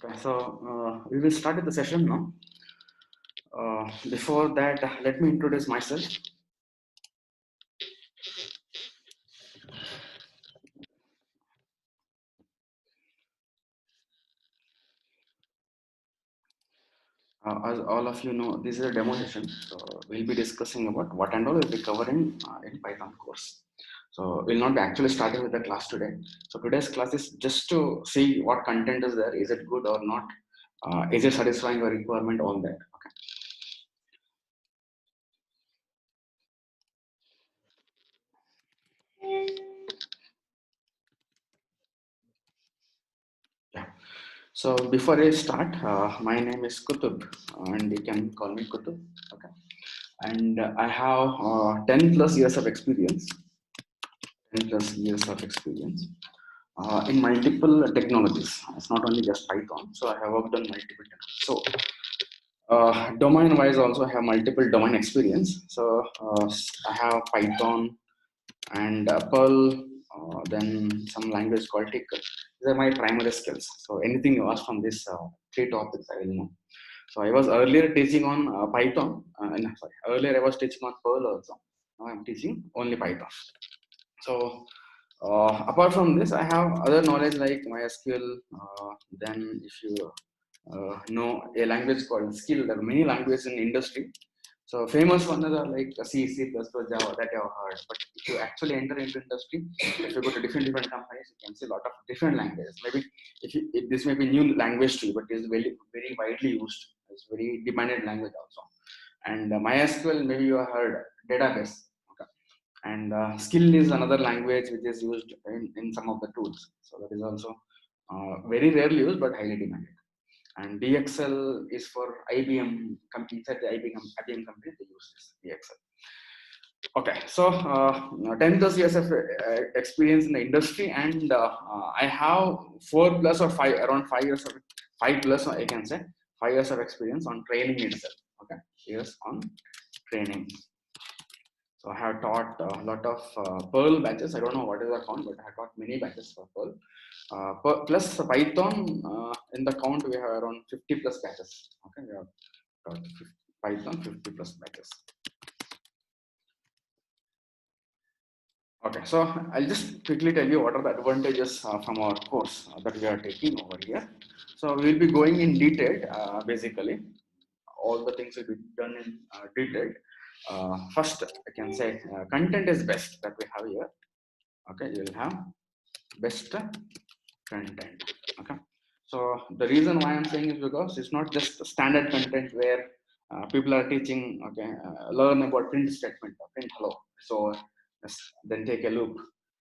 Okay, so we will start with the session now. Before that, let me introduce myself. As all of you know, this is a demo session. So we'll be discussing about what and all we'll be covering in Python course. So we'll not be actually starting with the class today. So today's class is just to see what content is there. Is it good or not? Is it satisfying your requirement? All that. Okay. Yeah. So before I start, my name is Kutub, and you can call me Kutub. Okay. And I have 10 plus years of experience. 10 plus years of experience in multiple technologies. It's not only just Python. So I have worked on multiple technologies. So domain-wise, also I have multiple domain experience. So I have Python and Perl, then some language called Tick. These are my primary skills. So anything you ask from these three topics, I will know. So I was earlier teaching on Python. Earlier I was teaching on Perl also. Now I'm teaching only Python. So apart from this, I have other knowledge like MySQL. Then if you know a language called Skill, there are many languages in industry. So famous ones are like C, C++, Java that you have heard. But if you actually enter into industry, if you go to different companies, you can see a lot of different languages. Maybe if this may be new language to you, but it is very widely used. It's very demanded language also. And MySQL, maybe you have heard database. Okay. And Skill is another language which is used in some of the tools. So that is also very rarely used but highly demanded. And DXL is for IBM company. Inside the IBM company, they use this DXL. Okay, so 10 plus years of experience in the industry, and I have 4 plus or 5, around 5 years of 5 plus, I can say 5 years of experience on training itself. Okay, years on training. So I have taught a lot of Perl batches. I don't know what is the count, but I have taught many batches for Perl. Plus Python, in the count we have around 50 plus batches. Okay, we have taught Python 50 plus batches. Okay, so I'll just quickly tell you what are the advantages from our course that we are taking over here. So we'll be going in detail, basically. All the things will be done in detail. First, I can say content is best that we have here. Okay, you will have best content. Okay, so the reason why I'm saying is because it's not just standard content where people are teaching. Okay, learn about print statement, print hello. So then take a loop.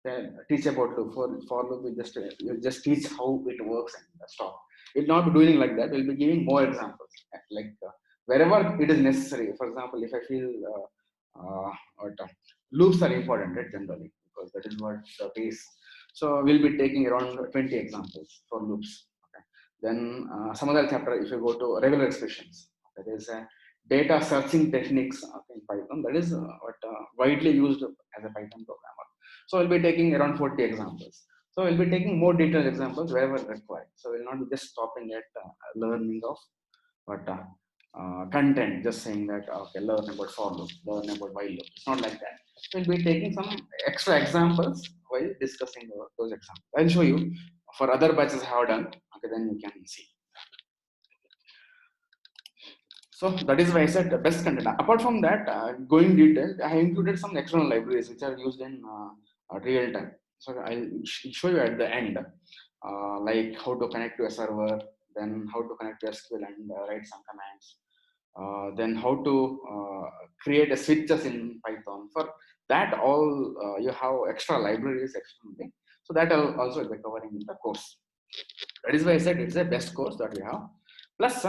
Then teach about loop. For loop, you just teach how it works and stop. We'll not be doing like that. We'll be giving more examples, like wherever it is necessary. For example, if I feel what, loops are important, right, generally, because that is what the base. So we'll be taking around 20 examples for loops. Okay. Then some other chapter, if you go to regular expressions, okay, there is a data searching techniques in Python that is widely used as a Python programmer. So we'll be taking around 40 examples. So we'll be taking more detailed examples wherever required. So we'll not be just stopping at learning of but content, just saying that okay, learn about for loop, learn about while loop. It's not like that. We'll be taking some extra examples while discussing those examples. I'll show you for other batches I have done. Okay, then you can see. So that is why I said the best content. Apart from that, going detailed, I have included some external libraries which are used in real time. So I'll show you at the end, like how to connect to a server, then how to connect to SQL and write some commands. Then how to create a switches in Python. For that, all you have extra libraries externally. So that I'll also be covering in the course. That is why I said it's the best course that we have. Plus,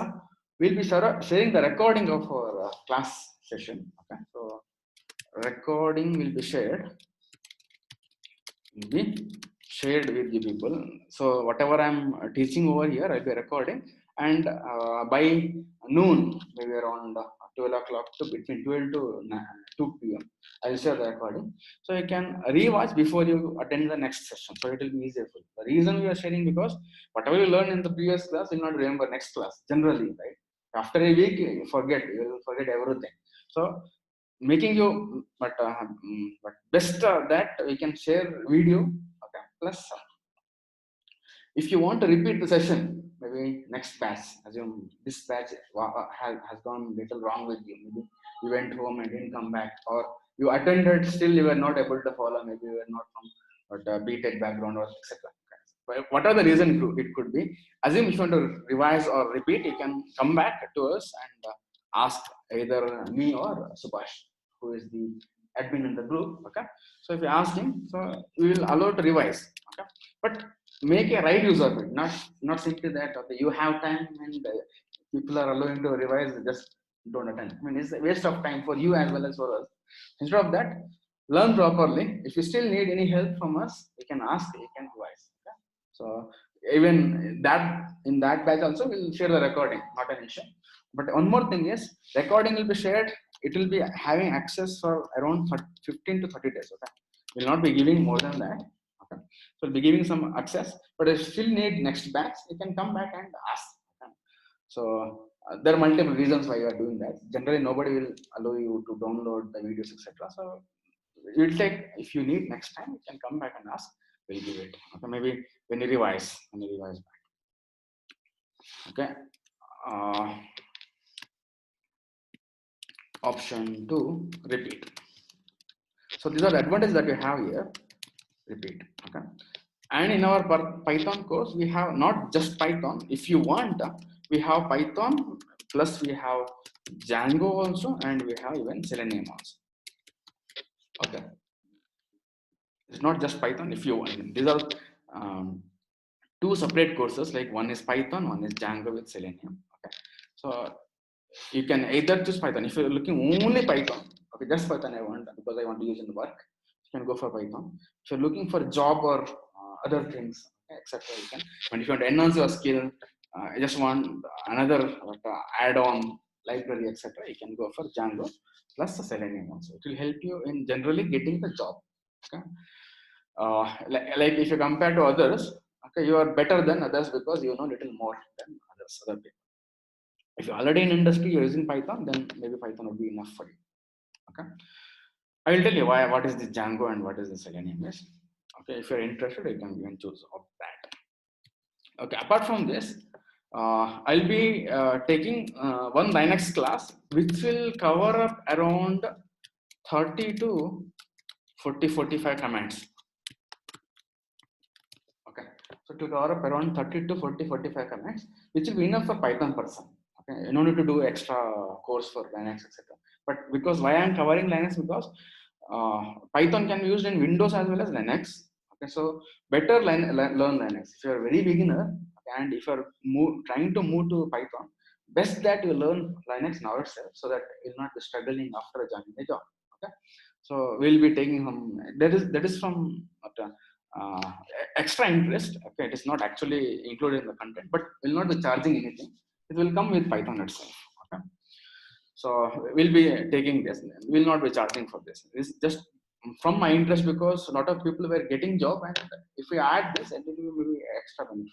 we'll be sharing the recording of our class session. Okay, so recording will be shared. Will be shared with the people. So whatever I'm teaching over here, I'll be recording, and by noon, maybe around 12 o'clock to between 12 to 2 p.m. I'll share the recording. So you can rewatch before you attend the next session. So it will be easier for you. The reason we are sharing because whatever you learn in the previous class, you'll not remember next class generally, right? After a week, you will forget everything. So making you, but best that we can share video. Okay. Plus, if you want to repeat the session, maybe next batch, assume this batch has gone little wrong with you. Maybe you went home and didn't come back, or you attended, still you were not able to follow. Maybe you were not from BTech background or etc. Whatever the reason it could be, assume if you want to revise or repeat, you can come back to us and ask either me or Subhash, who is the admin in the group. Okay, so if you ask him, so we will allow to revise. Okay, but make a right use of it, not simply that okay you have time and people are allowing to revise, just don't attend. I mean, it's a waste of time for you as well as for us. Instead of that, learn properly. If you still need any help from us, you can ask, you can revise. Okay? So even that in that batch also we'll share the recording, not an issue. But one more thing is recording will be shared. It will be having access for around 15 to 30 days. Okay, we'll not be giving more than that. Okay, so we'll be giving some access, but if you still need next batch, you can come back and ask. Okay? So there are multiple reasons why you are doing that. Generally, nobody will allow you to download the videos, etc. So it will take, if you need next time, you can come back and ask. We'll give it. Okay, maybe when you revise back. Okay. Option 2, repeat. So these are the advantages that we have here. Repeat. Okay. And in our Python course, we have not just Python. If you want, we have Python, plus we have Django also, and we have even Selenium also. Okay. It's not just Python. If you want, these are two separate courses. Like one is Python, one is Django with Selenium. Okay. So you can either choose Python. If you're looking only Python, okay, just Python I want because I want to use in the work, you can go for Python. If you're looking for job or other things, etc., you can. And if you want to enhance your skill, I just want another add-on library, etc., you can go for Django plus the Selenium also. It will help you in generally getting the job. Okay. Like if you compare to others, okay, you are better than others because you know little more than other people. If you're already in industry, you're using Python, then maybe Python would be enough for you. Okay. I will tell you what is the Django and what is the Selenium is. Okay, if you're interested, you can even choose of that. Okay, apart from this, I'll be taking one Linux class which will cover up around 30 to 45 commands. Okay, so to cover up around 30 to 45 commands, which will be enough for Python person. Okay, you don't need to do extra course for Linux, etc. But because why I'm covering Linux, because Python can be used in Windows as well as Linux. Okay, so better learn Linux. If you're a very beginner and if you're trying to move to Python, best that you learn Linux now itself, so that you'll not be struggling after joining the job. Okay, so we'll be taking some. That is from uh, extra interest. Okay, it is not actually included in the content, but we'll not be charging anything. It will come with Python itself. Okay. So we'll be taking this. We'll not be charging for this. This is just from my interest because a lot of people were getting job, and if we add this, it will be extra benefit.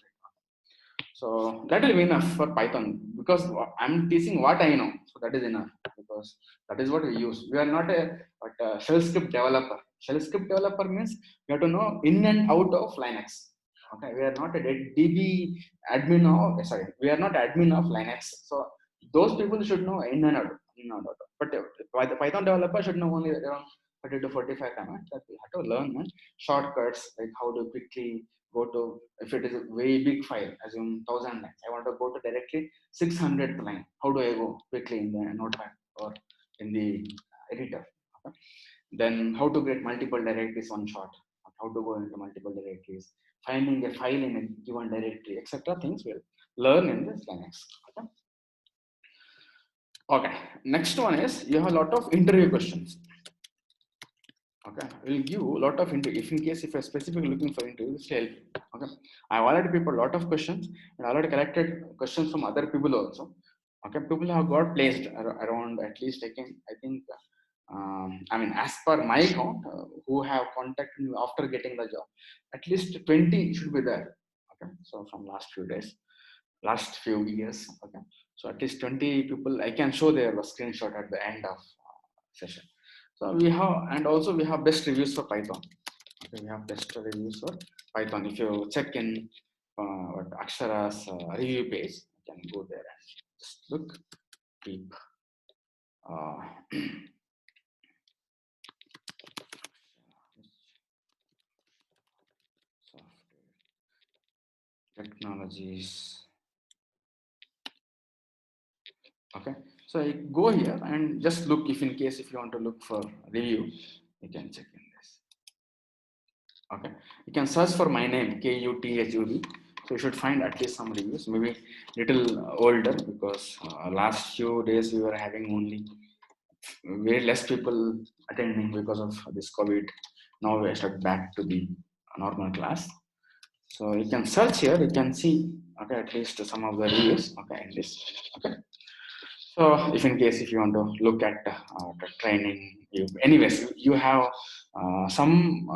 So that will be enough for Python because I'm teaching what I know. So that is enough because that is what we use. We are not a shell script developer. Shell script developer means you have to know in and out of Linux. Okay, we are not a DB admin of, sorry, we are not admin of Linux. So those people should know in and out. But the Python developer should know only around 30 to 45 commands that we have to learn, and shortcuts like how to quickly go to, if it is a very big file, assume 1000 lines, I want to go to directly 600th line. How do I go quickly in the notepad or in the editor? Okay. Then how to create multiple directories one shot, how to go into multiple directories, finding a file in a given directory, etc. Things we'll learn in this Linux. Okay. Okay. Next one is you have a lot of interview questions. Okay, we'll give a lot of interview. If in case if you're specifically looking for interviews, help. Okay, I've already prepared a lot of questions and already collected questions from other people also. Okay, people have got placed around at least I think I mean, as per my count, who have contacted me after getting the job, at least 20 should be there. Okay, so from last few days, last few years. Okay, so at least 20 people. I can show their screenshot at the end of session. So we have, and also we have best reviews for Python. Okay, we have best reviews for Python. If you check in what Akshara's review page, you can go there and just look, keep. Uh, software technologies. Okay, so I go here and just look, if in case if you want to look for review, you can check in this. Okay, you can search for my name, KUTHUB. So you should find at least some reviews, maybe little older, because last few days we were having only very less people attending because of this COVID. Now we are back to the normal class. So you can search here, you can see, okay, at least some of the reviews, okay, in this. Okay. So if in case if you want to look at the training, anyways, you have some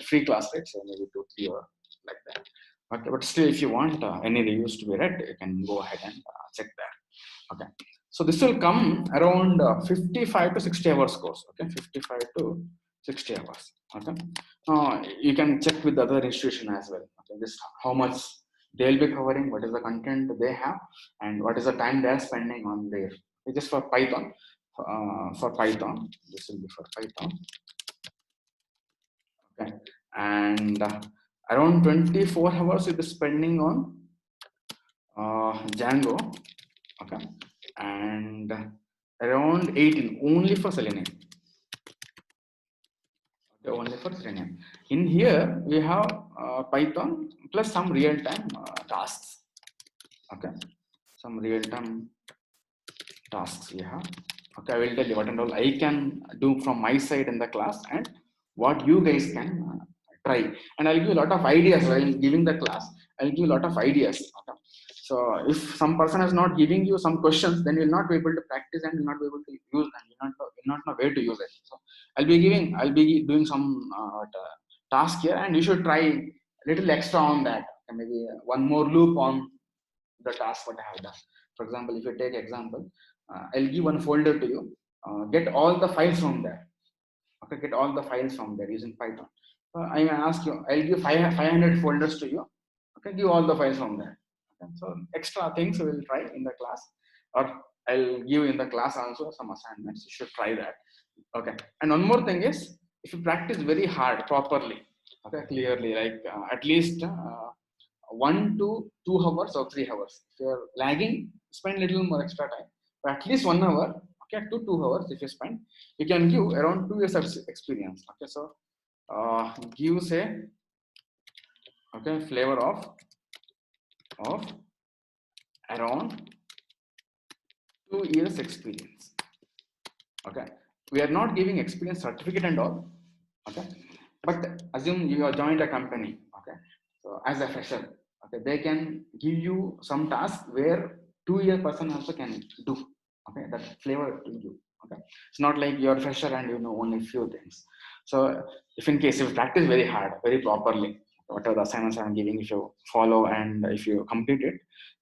free class, right? So maybe 2, 3 or like that. But still, if you want any reviews to be read, you can go ahead and check that. Okay. So this will come around 55 to 60 hours course. Okay, 55 to 60 hours. Okay. You can check with the other institution as well. Okay, this how much they'll be covering, what is the content they have, and what is the time they are spending on there. Just for Python. For Python, this will be for Python. Okay, and around 24 hours you'll be spending on Django. Okay, and around 18 only for Selenium. Okay, only for Selenium. In here we have Python plus some real-time tasks. Okay, some real-time tasks we have. Okay, I will tell you what and all I can do from my side in the class and what you guys can try. And I'll give you a lot of ideas while giving the class. I'll give you a lot of ideas. Okay. So if some person is not giving you some questions, then you'll not be able to practice and you'll not be able to use them. You'll not know where to use it. So I'll be doing some task here, and you should try a little extra on that. And maybe one more loop on the task what I have done. For example, if you take example, I'll give one folder to you. Get all the files from there. Okay, get all the files from there using Python. I may ask you, I'll give 500 folders to you. Okay, give all the files from there. Okay, so extra things we will try in the class, or I'll give in the class also some assignments. You should try that. Okay, and one more thing is, if you practice very hard properly, okay, clearly, like at least 1 to 2 hours or 3 hours. If you're lagging, spend little more extra time. But at least 1 hour, okay, to 2 hours if you spend, you can give around 2 years of experience. Okay, so give say, okay, flavor of around 2 years experience. Okay, we are not giving experience certificate and all. Okay, but assume you have joined a company. Okay, so as a fresher, okay, they can give you some task where 2 year person also can do. Okay, that flavor to you. Okay, it's not like you're fresher and you know only few things. So if in case you practice very hard, very properly, whatever the assignments I'm giving, if you follow and if you complete it,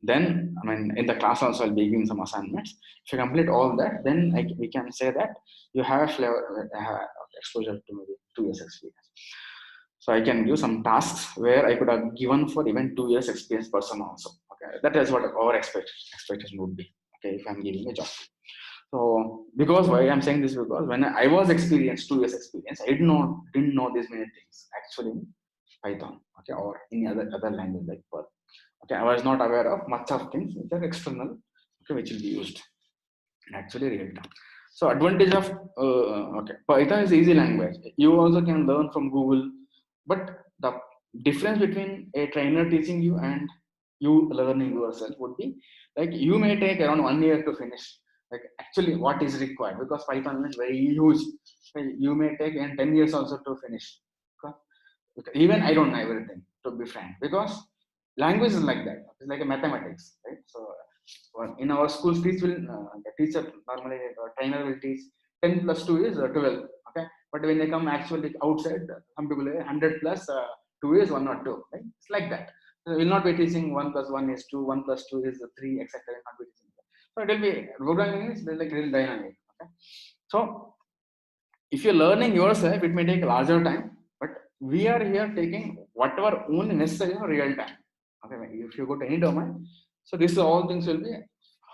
then I mean in the class also I'll be giving some assignments. If you complete all that, then we can say that you have a flavor, exposure to maybe 2 years experience. So I can give some tasks where I could have given for even 2 years experience person also. Okay, that is what our expectation would be. Okay, if I'm giving a job. So because why I'm saying this, because when I was experienced 2 years experience, I didn't know these many things actually in Python, okay, or any other language like Perl. Okay, I was not aware of much of things which are external, okay, which will be used in actually real time. So advantage of okay, Python is easy language. You also can learn from Google, but the difference between a trainer teaching you and you learning yourself would be like you may take around 1 year to finish. Like actually, what is required, because Python is very huge. You may take 10 years also to finish. Okay? Because even I don't know everything, to be frank, because language is like that. It's like a mathematics, right? So In our school speech will the teacher normally trainer will teach 10 plus 2 is 12. Okay, but when they come actually outside, some people 100 plus 2 is 1 or 2, right? It's like that. So we will not be teaching 1 plus 1 is 2, 1 plus 2 is 3, etc. Not be teaching that. So it will be programming is like real dynamic. Okay, so if you're learning yourself, it may take larger time, but we are here taking whatever only necessary in real time. Okay, if you go to any domain, so this all things will be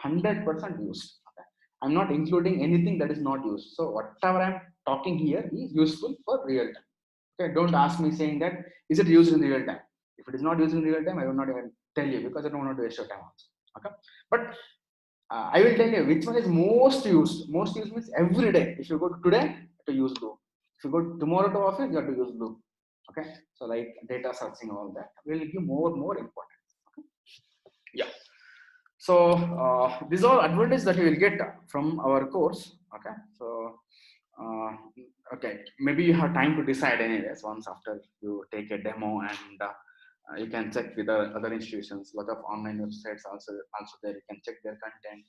100% used. Okay, I'm not including anything that is not used. So whatever I'm talking here is useful for real time. Okay, don't ask me saying that is it used in real time. If it is not used in real time, I will not even tell you because I don't want to waste your time also. Okay, but I will tell you which one is most used. Most used means every day. If you go today, you have to use Blue. If you go tomorrow to office, you have to use Blue. Okay, so like data searching, all that will give more important. Okay? Yeah. So these are advantages that you will get from our course. Okay, so uh, okay, maybe you have time to decide anyways once after you take a demo, and you can check with the other institutions. A lot of online websites also there. You can check their content.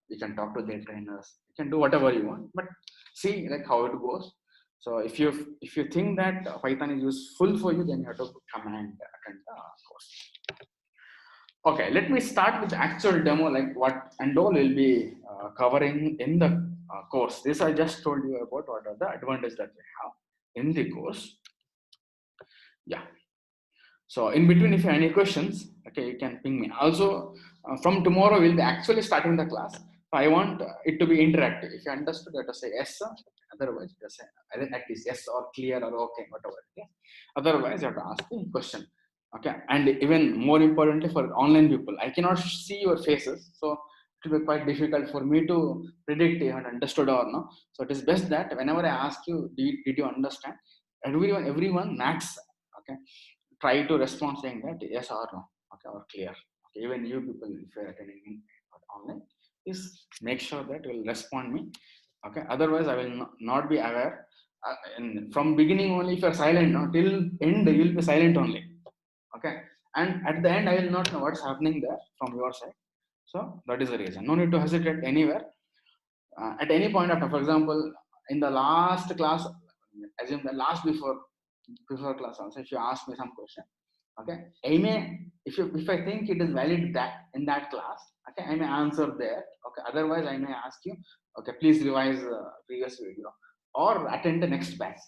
You can talk to their trainers. You can do whatever you want, but see like how it goes. So if you think that Python is useful for you, then you have to come and attend the course. Okay, let me start with the actual demo, like what and all will be covering in the course. This I just told you about what are the advantages that we have in the course. Yeah. So in between, if you have any questions, okay, you can ping me. Also, from tomorrow we'll be actually starting the class. So I want it to be interactive. If you understood, let us say yes, sir. Otherwise, just say at least yes or clear or okay, whatever. Okay. Otherwise, you have to ask the question. Okay, and even more importantly for online people, I cannot see your faces, so it will be quite difficult for me to predict if you have understood or not. So it is best that whenever I ask you, did you understand? Everyone max. Okay, try to respond saying that yes or no, okay, or clear. Okay, even you people, if you're attending online, please make sure that you will respond me. Okay, otherwise I will not be aware. And from beginning only, if you're silent, no, till end you will be silent only. Okay, and at the end I will not know what's happening there from your side. So that is the reason. No need to hesitate anywhere. At any point of time, for example, in the last class, assume the last before class also, if you ask me some question, okay, I may, if I think it is valid that in that class, okay, I may answer there. Okay, otherwise I may ask you, okay, please revise previous video or attend the next batch,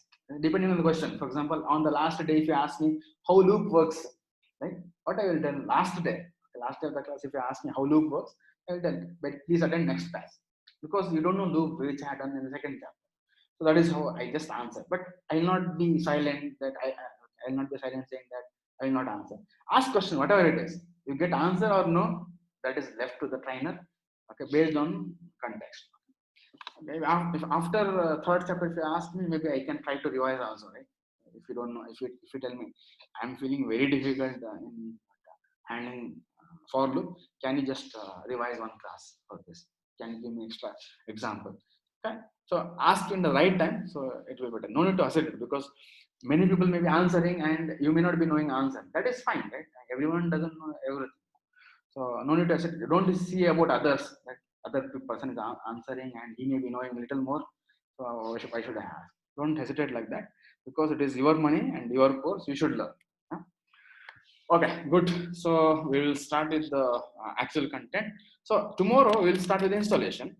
depending on the question. For example, on the last day, if you ask me how loop works, right, what I will tell last day, the last day of the class, if you ask me how loop works, I will tell, but please attend next batch, because you don't know loop which I had done in the second chapter. So that is how I just answer. But I will not be silent that I will not be silent saying that I will not answer. Ask question, whatever it is. You get answer or no, that is left to the trainer. Okay, based on context. Okay, if after third chapter, if you ask me, maybe I can try to revise also, right? If you don't know, if you tell me, I'm feeling very difficult in handling for loop, can you just revise one class for this? Can you give me extra example? Okay, so ask in the right time, so it will be better. No need to hesitate, because many people may be answering and you may not be knowing answer. That is fine, right? Everyone doesn't know everything. So no need to hesitate. Don't see about others, that other person is answering and he may be knowing a little more. So why should I ask? Don't hesitate like that, because it is your money and your course. You should learn. Huh? Okay, good. So we will start with the actual content. So tomorrow we'll start with installation.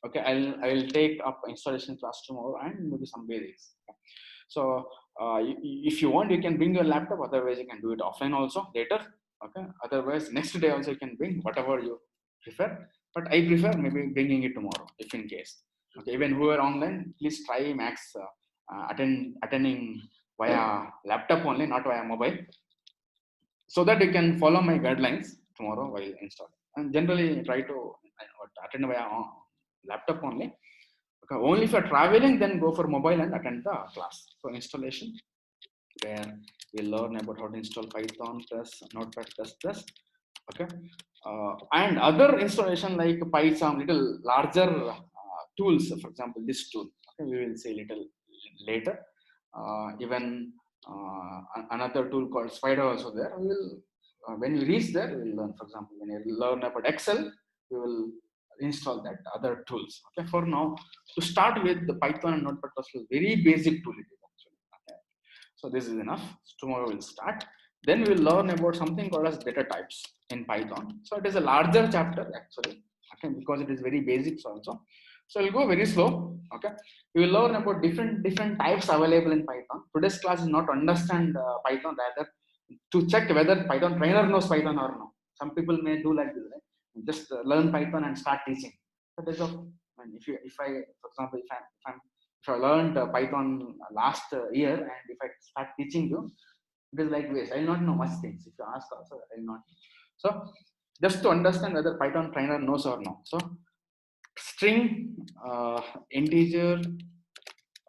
Okay, I'll take up installation class tomorrow and maybe some basics. Okay. So if you want, you can bring your laptop. Otherwise, you can do it offline also later. Okay. Otherwise, next day also you can bring whatever you prefer. But I prefer maybe bringing it tomorrow, if in case. Okay. Even who are online, please try max attending via laptop only, not via mobile, so that you can follow my guidelines tomorrow while installing. And generally try to attend via laptop only. Okay, only if you're traveling, then go for mobile and attend the class. So installation, where we learn about how to install Python plus Notepad plus plus. Okay, and other installation like Python, little larger tools. For example, this tool. Okay, we will see little later. Even another tool called Spider also there. We will when you reach there, we will learn. For example, when you learn about Excel, we will install that other tools. Okay, for now, to start with the Python and Notepad++, very basic tool it is actually. Okay, so this is enough. Tomorrow we'll start. Then we'll learn about something called as data types in Python. So it is a larger chapter actually. Okay, because it is very basics also. So we'll go very slow. Okay, we will learn about different types available in Python. Today's class is not to understand Python, rather to check whether Python trainer knows Python or no. Some people may do like this, right? Just learn Python and start teaching. That is of, and if I, for example, if I learned Python last year and if I start teaching you, it is like waste. I will not know much things. If you ask also, I will not know. So just to understand whether Python trainer knows or no. So string, integer,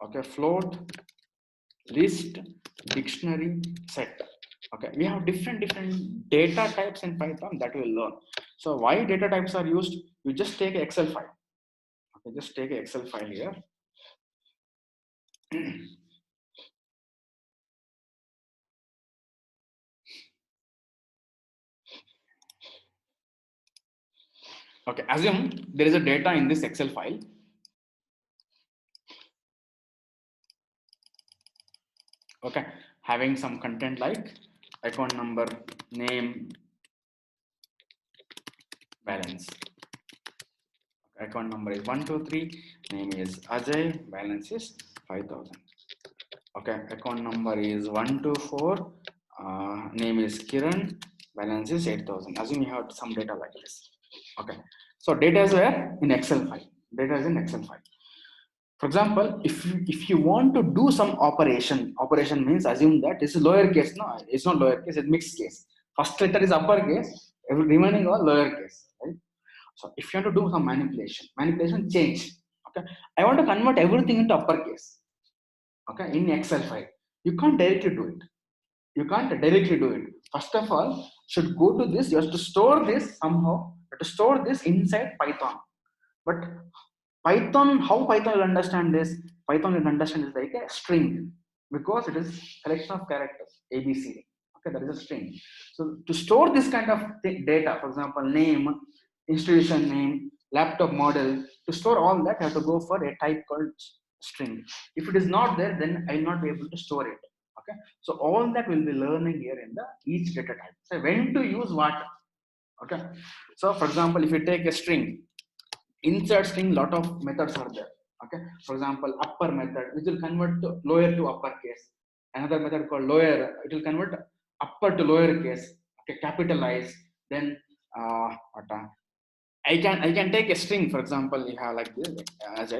okay, float, list, dictionary, set. Okay, we have different data types in Python that we'll learn. So why data types are used? You just take an Excel file. Okay, just take an Excel file here. Okay, assume there is a data in this Excel file. Okay, having some content like account number, name, balance. Okay, account number is 123, name is Ajay, balance is 5,000. Okay, account number is 124, name is Kiran, balance is 8,000. Assume you have some data like this. Okay, so data is where? In Excel file. Data is in Excel file. For example, if you want to do some operation means assume that this is lowercase. No, it's not lowercase, it's mixed case. First letter is uppercase, every remaining all lowercase, right? So if you want to do some manipulation change. Okay, I want to convert everything into uppercase. Okay, in Excel file, you can't directly do it. You can't directly do it. First of all, should go to this. You have to store this somehow. You have to store this inside Python. But Python, how Python will understand this? Python will understand is like a string because it is collection of characters, ABC. Okay, that is a string. So to store this kind of data, for example, name, institution name, laptop model, to store all that, I have to go for a type called string. If it is not there, then I will not be able to store it. Okay, so all that we'll be learning here in the each data type. So when to use what? Okay, so for example, if you take a string, insert string, lot of methods are there. Okay, for example, upper method which will convert to lower to uppercase. Another method called lower, it will convert upper to lower case. Okay, capitalize. Then I can take a string. For example, you have like this as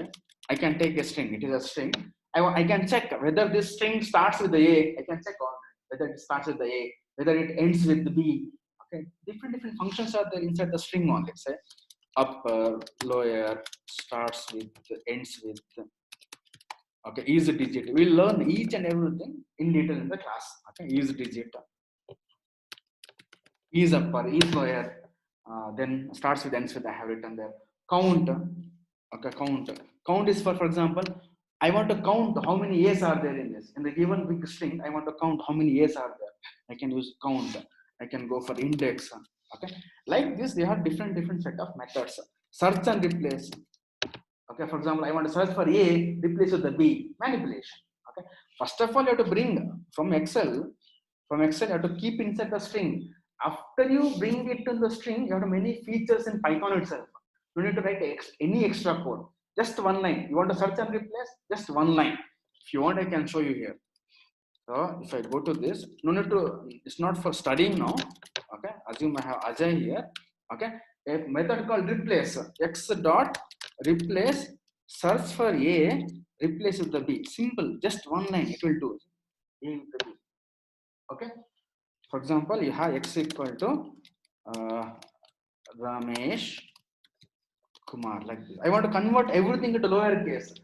I can take a string. It is a string. I can check whether this string starts with the A. I can check on whether it starts with the A, whether it ends with the B. Okay, different functions are there inside the string only. Say upper, lower, starts with, ends with. Okay, is digit. We'll learn each and everything in detail in the class. Okay, is digit, is upper, is lower. Then starts with, ends with. I have written there. Count. Okay, count. Count is for example, I want to count how many A's are there in this. In the given big string, I want to count how many A's are there. I can use count. I can go for index. Okay, like this, they have different set of methods. Search and replace. Okay, for example, I want to search for A, replace with the B, manipulation. Okay, first of all, you have to bring from Excel, you have to keep inside the string. After you bring it to the string, you have many features in Python itself. You need to write any extra code. Just one line. You want to search and replace? Just one line. If you want, I can show you here. So if I go to this, no need to, it's not for studying now. Okay, assume I have Ajay here. Okay, a method called replace. X dot replace, search for A, replace with the B. Simple, just one line, it will do. A with the B. Okay, for example, you have X equal to Ramesh Kumar, like this. I want to convert everything into lower case.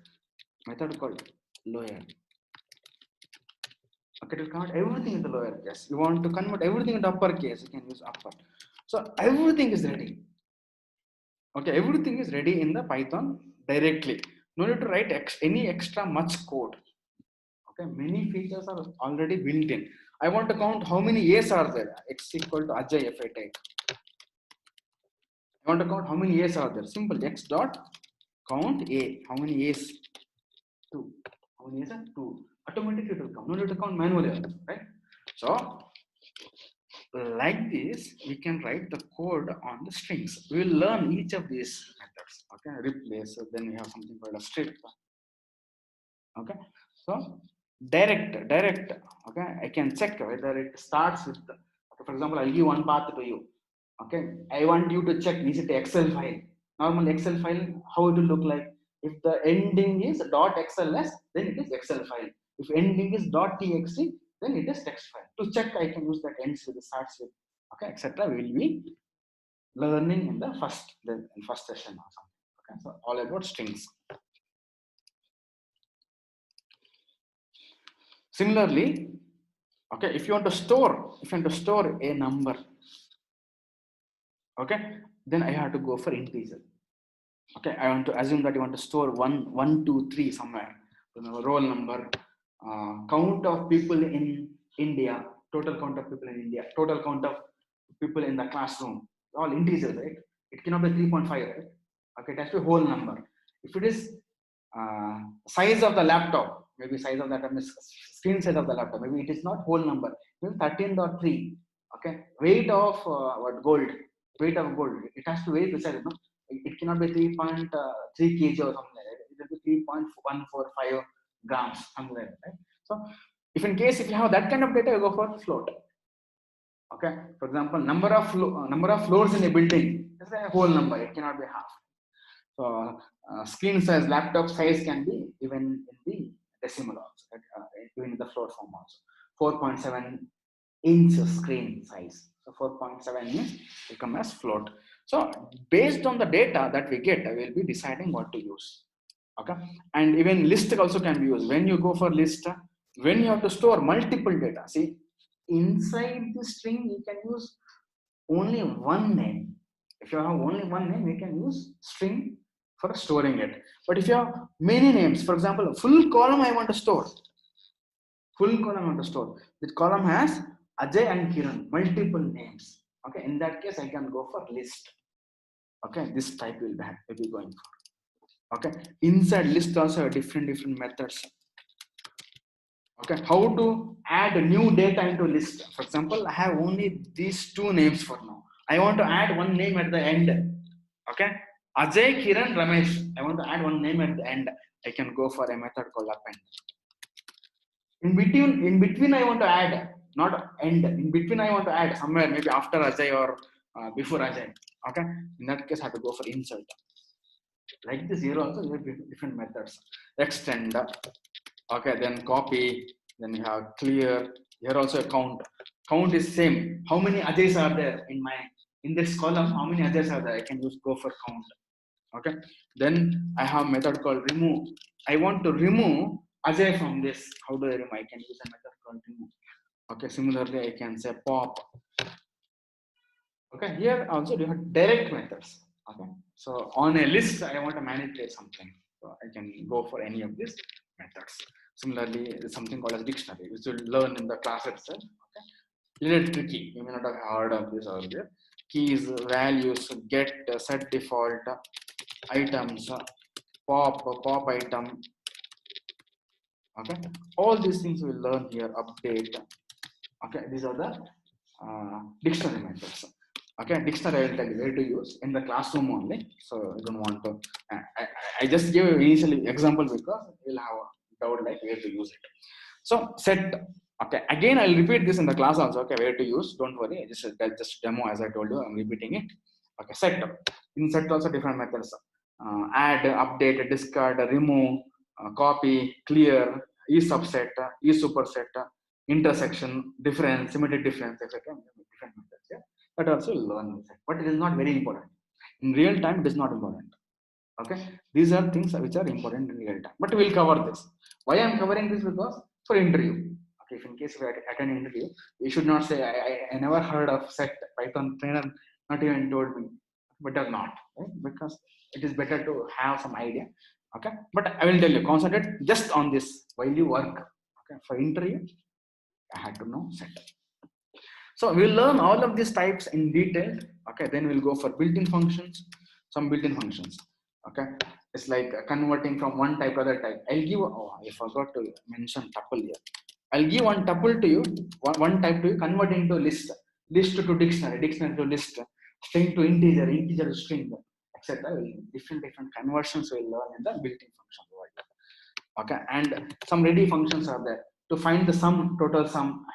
Method called lower. Okay, to convert everything into lower case. You want to convert everything into upper case, you can use upper. So everything is ready. Okay, everything is ready in the Python directly. No need to write any extra much code. Okay, many features are already built in. I want to count how many A's are there. X equal to Ajay if I take. I want to count how many A's are there. Simple. X dot count A. How many A's? 2. How many A's are 2? Automatically it will count. No need to count manually, right? So like this, we can write the code on the strings. We will learn each of these methods. Okay, replace. So then we have something called a strip. Okay, so direct. Okay, I can check whether it starts with. Okay, for example, I'll give one path to you. Okay, I want you to check is it Excel file. Normal Excel file, how it will look like. If the ending is .xls, then it is Excel file. If ending is .txt, then it is text file. To check, I can use that ends with, starts with, okay, etc. We will be learning in the first session or something. Okay, so all about strings. Similarly, okay, if you want to store a number, okay, then I have to go for integer. Okay, I want to assume that you want to store 1, 2, 3 somewhere. Roll number, count of people in India, total count of people in India, total count of people in the classroom, all integers, right? It cannot be 3.5, right? Okay, it has to be whole number. If it is size of the laptop, maybe size of that screen size of the laptop, maybe it is not whole number, maybe 13.3. Okay, weight of gold, it has to weigh precise, no? It cannot be 3.3 kg or something like that. It will be 3.145 grams, something like that, right? So if in case if you have that kind of data, you go for float. Okay, for example, number of floors in a building is a whole number, it cannot be half. So screen size, laptop size can be even in the decimal also, even in the float form also. 4.7 inch screen size. So 4.7 means will come as float. So based on the data that we get, I will be deciding what to use. Okay, and even list also can be used. When you go for list, when you have to store multiple data, see inside the string you can use only one name. If you have only one name, you can use string for storing it. But if you have many names, for example, full column I want to store. Full column I want to store. This column has Ajay and Kiran, multiple names. Okay, in that case, I can go for list. Okay, this type will be going for. Okay, inside list also have different methods. Okay, how to add new data into list. For example, I have only these two names for now. I want to add one name at the end. Okay, Ajay, Kiran, Ramesh. I want to add one name at the end. I can go for a method called append. In between, I want to add, not end. In between, I want to add somewhere, maybe after Ajay or before Ajay. Okay, in that case, I have to go for insert. Like this, here also, you have different methods. Extend. Okay, then copy. Then you have clear. Here also a count. Count is same. How many Ajays are there in this column? How many Ajays are there? I can just go for count. Okay, then I have method called remove. I want to remove Ajay from this. How do I remove? I can use a method called remove. Okay, similarly I can say pop. Okay, here also you have direct methods. Okay, so on a list I want to manipulate something, so I can go for any of these methods. Similarly, there's something called as dictionary, which you'll learn in the class itself. Okay, little tricky. You may not have heard of this earlier. Keys, values, get, set default, items, pop item. Okay, all these things we'll learn here. Update. Okay, these are the dictionary methods. Okay, dictionary I will tell you where to use in the classroom only. So I don't want to. I just give you initial example because you'll have a doubt like where to use it. So set. Okay, again I'll repeat this in the class also. Okay, where to use? Don't worry. Just demo as I told you. I'm repeating it. Okay, set. In set also different methods. Add, update, discard, remove, copy, clear, e-subset, e-superset, intersection, difference, symmetric difference, etc. Different methods. Yeah, that also you'll learn. But it is not very important. In real time, it is not important. Okay, these are things which are important in real time. But we'll cover this. Why I'm covering this? Because for interview. Okay, if in case we attend an interview, you should not say I never heard of set Python trainer, not even told me. Better not, right? Because it is better to have some idea. Okay, but I will tell you, concentrate just on this while you work. Okay, for interview, I had to know set. So we'll learn all of these types in detail. Okay, then we'll go for built-in functions, some built-in functions. Okay, it's like converting from one type to other type. I'll give, oh, I forgot to mention tuple here. I'll give one tuple to you, one type to you, convert into list, list to dictionary, dictionary to list, string to integer, integer to string, etc. Different conversions we'll learn in the built-in function world. Okay, and some ready functions are there to find the sum, total sum,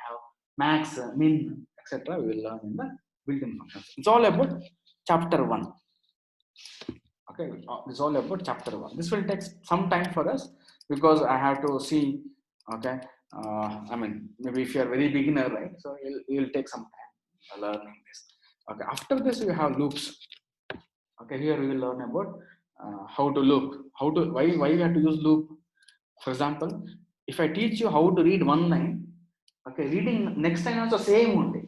max, min, etc. We will learn in the built-in functions. It's all about chapter 1. Okay, it's all about chapter 1. This will take some time for us because I have to see. Okay, I mean, maybe if you are very beginner, right? So you'll take some time learning this. Okay, after this we have loops. Okay, here we will learn about how to loop, why we have to use loop. For example, if I teach you how to read one line, okay, reading next line also same only.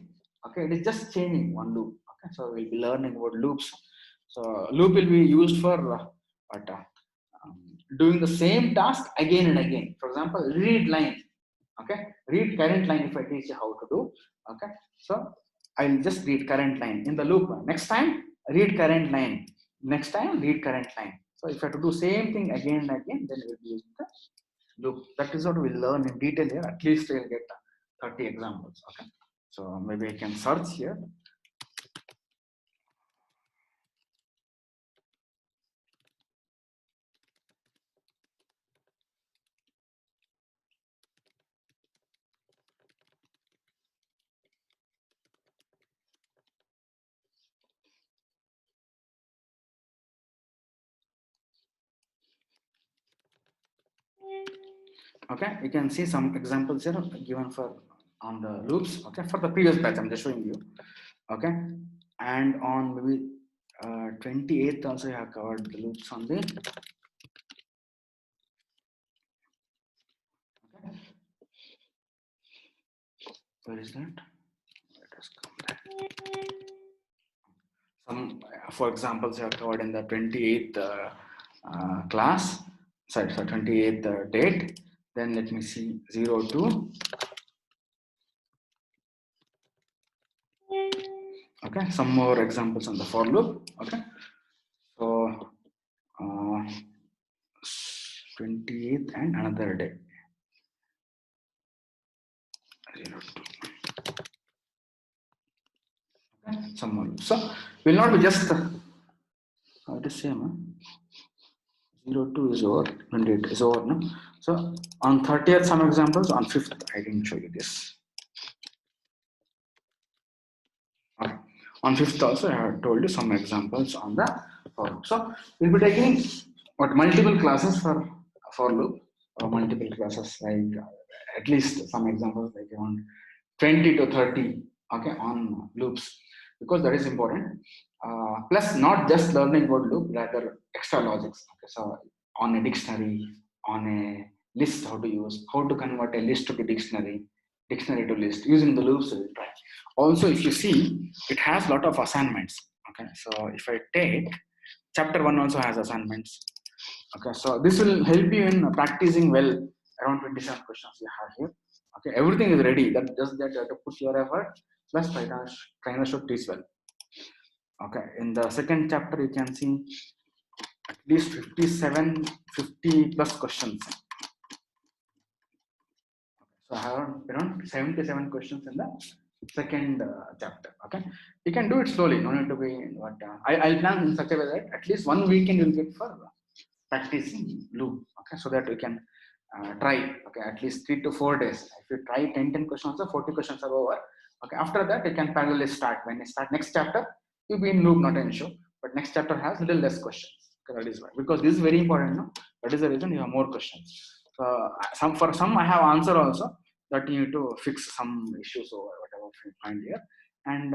Okay, it is just changing one loop. Okay, so we'll be learning about loops. So loop will be used for doing the same task again and again. For example, read line. Okay, read current line. If I teach you how to do, okay, so I'll just read current line in the loop. Next time, read current line. Next time, read current line. So if I have to do same thing again and again, then we'll be using the loop. That is what we'll learn in detail here. At least we'll get 30 examples. Okay, so maybe I can search here. Okay, you can see some examples here given for on the loops. Okay, for the previous batch, I'm just showing you. Okay, and on maybe 28th also I have covered the loops on the. Okay. Where is that? Let us come there. Some, for examples, I have covered in the 28th class. Sorry, 28th date. Then let me see 02. Okay, some more examples on the for loop. Okay, so 28th and another day. 02. Okay, some more. So will not be just it is same. Huh? 02 is over, 28 is over. No? So on 30th, some examples. On 5th, I didn't show you this. Okay. On 5th also, I have told you some examples on the for loop. So we'll be taking multiple classes for loop, or multiple classes like at least some examples like around 20 to 30. Okay, on loops, because that is important. Plus, not just learning about loop, rather extra logics. Okay, so on a dictionary, on a list, how to use, how to convert a list to dictionary, dictionary to list using the loops. We'll try. Also, if you see, it has a lot of assignments. Okay, so if I take chapter 1 also has assignments. Okay, so this will help you in practicing well. Around 27 questions you have here. Okay, everything is ready. That just that you have to put your effort. Plus, trainer should teach well. Okay, in the second chapter you can see at least 50 plus questions. So I have around 77 questions in the second chapter. Okay, you can do it slowly. No need to be what I'll plan in such a way that at least 1 weekend you'll get for practicing loop. Okay, so that we can try. Okay, at least 3 to 4 days. If you try 10 questions or 40 questions are over. Okay, after that you can parallelly start. When you start next chapter, you'll be in loop, not an issue. But next chapter has little less questions. Okay, that is why, because this is very important. No, that is the reason you have more questions. So for some I have answer also, that you need to fix some issues or whatever you find here. And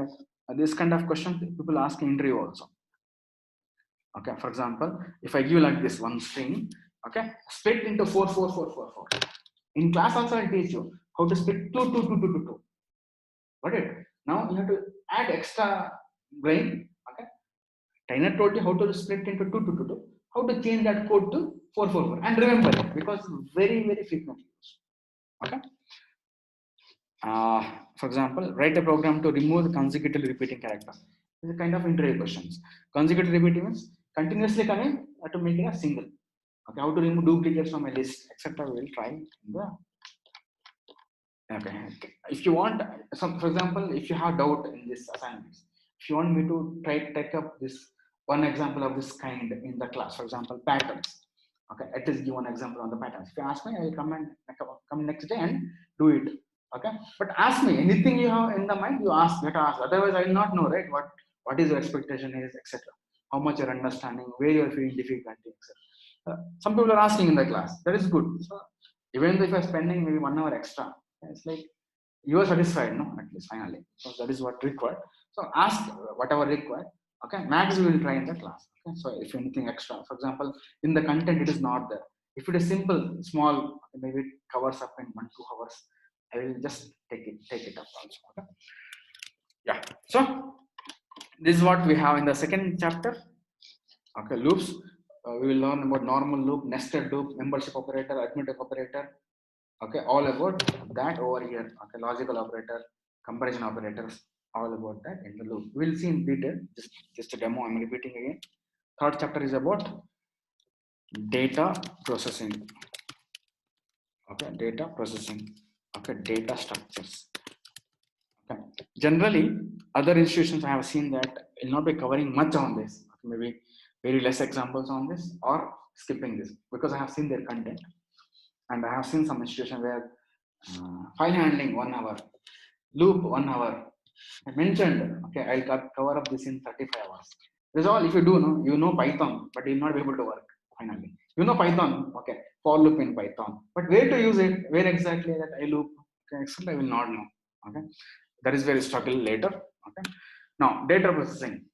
this kind of question people ask in interview also. Okay, for example, if I give like this one string, okay, split into 4, 4, 4, 4, 4. In class also I'll teach you how to split 2, 2, 2, 2, 2, 2. Got it? Now you have to add extra brain. Okay, trainer told you how to split into 2, 2, 2, 2. How to change that code to 4, 4, 4, and remember it, because very frequently used. Okay. For example, write a program to remove the consecutively repeating characters. It's a kind of interview questions. Consecutive repeating means continuously coming to make it a single. Okay, how to remove duplicates from a list, etc. We will try in the. Okay. If you want, some, for example, if you have doubt in this assignments, if you want me to try take up this one example of this kind in the class, for example, patterns. Okay, at least give one example on the patterns. If you ask me, I will come and come next day and do it. Okay, but ask me anything you have in the mind. You ask, better ask. Otherwise, I will not know, right? What is your expectation is, etc. How much you're understanding, where you're feeling difficulty, etc. Some people are asking in the class. That is good. So even if you're spending maybe 1 hour extra, it's like you are satisfied, no? At least finally. So that is what required. So ask whatever required. Okay, max we will try in the class. Okay, so if anything extra, for example, in the content it is not there. If it is simple, small, maybe it covers up in 1-2 hours. I will just take it up also. Okay. Yeah. So this is what we have in the second chapter. Okay, loops. We will learn about normal loop, nested loop, membership operator, arithmetic operator. Okay, all about that over here. Okay, logical operator, comparison operators, all about that in the loop. We'll see in detail. Just a demo. I'm repeating again. Third chapter is about data processing. Okay, data processing. Okay, data structures. Okay. Generally, other institutions I have seen that will not be covering much on this. Maybe very less examples on this or skipping this because I have seen their content and I have seen some institution where file handling 1 hour, loop 1 hour. I mentioned, okay, I'll cover up this in 35 hours. That's all. If you do, no, you know Python, but you'll not be able to work finally. You know Python, okay, for loop in Python, but where to use it, where exactly that I loop, okay, I will not know. Okay, that is where you struggle later. Okay, now data processing.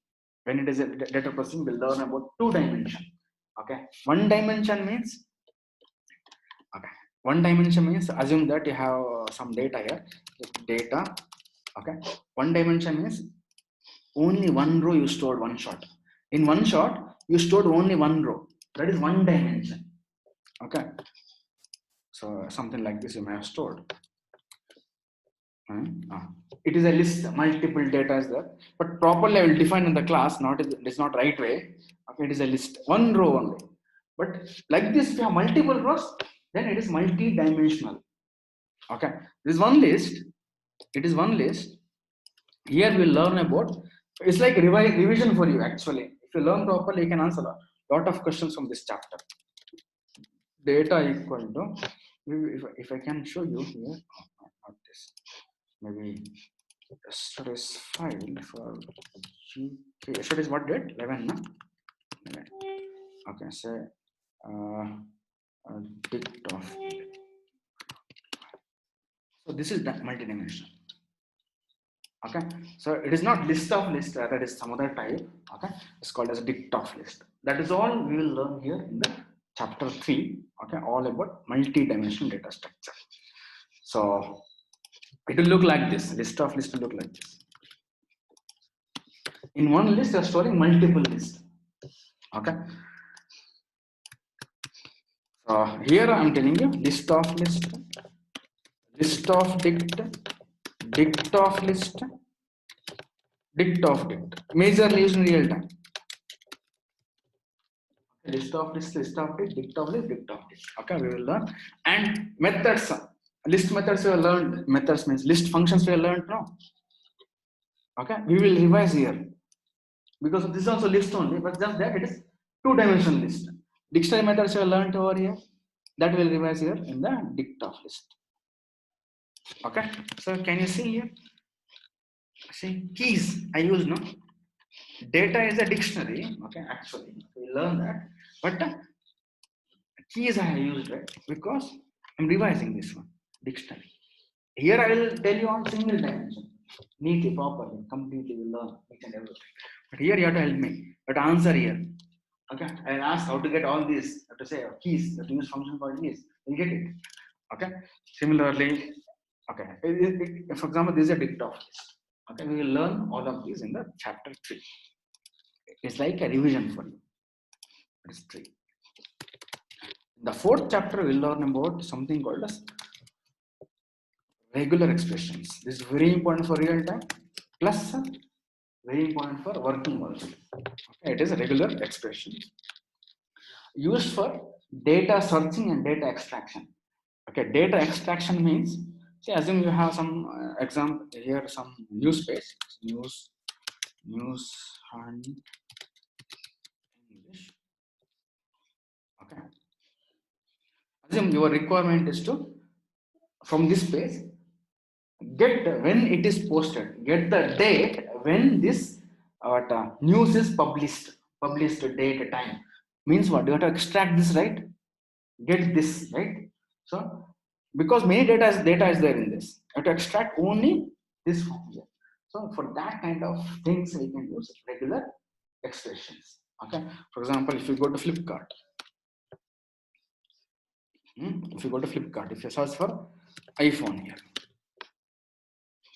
When it is a data processing, we'll learn about 2 dimension. Okay, 1 dimension means okay. 1 dimension means assume that you have some data here. Data. Okay. 1 dimension means only one row you stored one shot. In one shot, you stored only one row. That is 1 dimension. Okay. So something like this you may have stored. It is a list, multiple data is there, but properly I will define in the class. Not it is not right way. Okay, it is a list, one row only. But like this, if you have multiple rows, then it is multi-dimensional. Okay, this is one list. It is one list. Here we will learn about. It's like revision for you actually. If you learn properly, you can answer a lot of questions from this chapter. Data equal to. If I can show you here, not this. Maybe yesterday's file for GK. Yesterday's what date? 11, no? 11. Okay, say dict of. So this is that multi-dimensional. Okay, so it is not list of list, that is some other type. Okay, it's called as dict of list. That is all we will learn here in the chapter 3. Okay, all about multi-dimensional data structure. So it will look like this. List of list will look like this. In one list, you are storing multiple lists. Okay. So here I am telling you list of list, list of dict, dict of list, dict of dict. Majorly used in real time. List of list, list of dict, dict of list, dict of dict. Okay, we will learn. And methods. List methods we have learned. Methods means list functions we have learned now. Okay, we will revise here. Because this is also list only, but just that it is 2-dimensional list. Dictionary methods we have learned over here. That will revise here in the dict of list. Okay, so can you see here? See, keys I use, no? Data is a dictionary. Okay, actually, we learn that. But keys I have used, right? Because I'm revising this one, dictionary. Here I will tell you on single dimension, neatly, properly, completely. We learn each and everything. But here you have to help me. But answer here. Okay, I'll ask how to get all these. Have to say keys. You have to use function called keys. You get it. Okay. Similarly, okay. For example, this is a dict of list. Okay, we will learn all of these in the chapter 3. It's like a revision for you. That is 3. In the 4th chapter, we'll learn about something called as regular expressions. This is very important for real time, plus very important for working also. Okay, it is a regular expression used for data searching and data extraction. Okay, data extraction means, see, assume you have some example here, some news page, news and English. Okay, assume your requirement is to, from this page, get when it is posted, get the date when this news is published date time. Means what? You have to extract this, right? Get this, right? So because many data is there in this, you have to extract only this from here. So for that kind of things, we can use regular expressions. Okay. For example, if you go to Flipkart, if you search for iPhone here,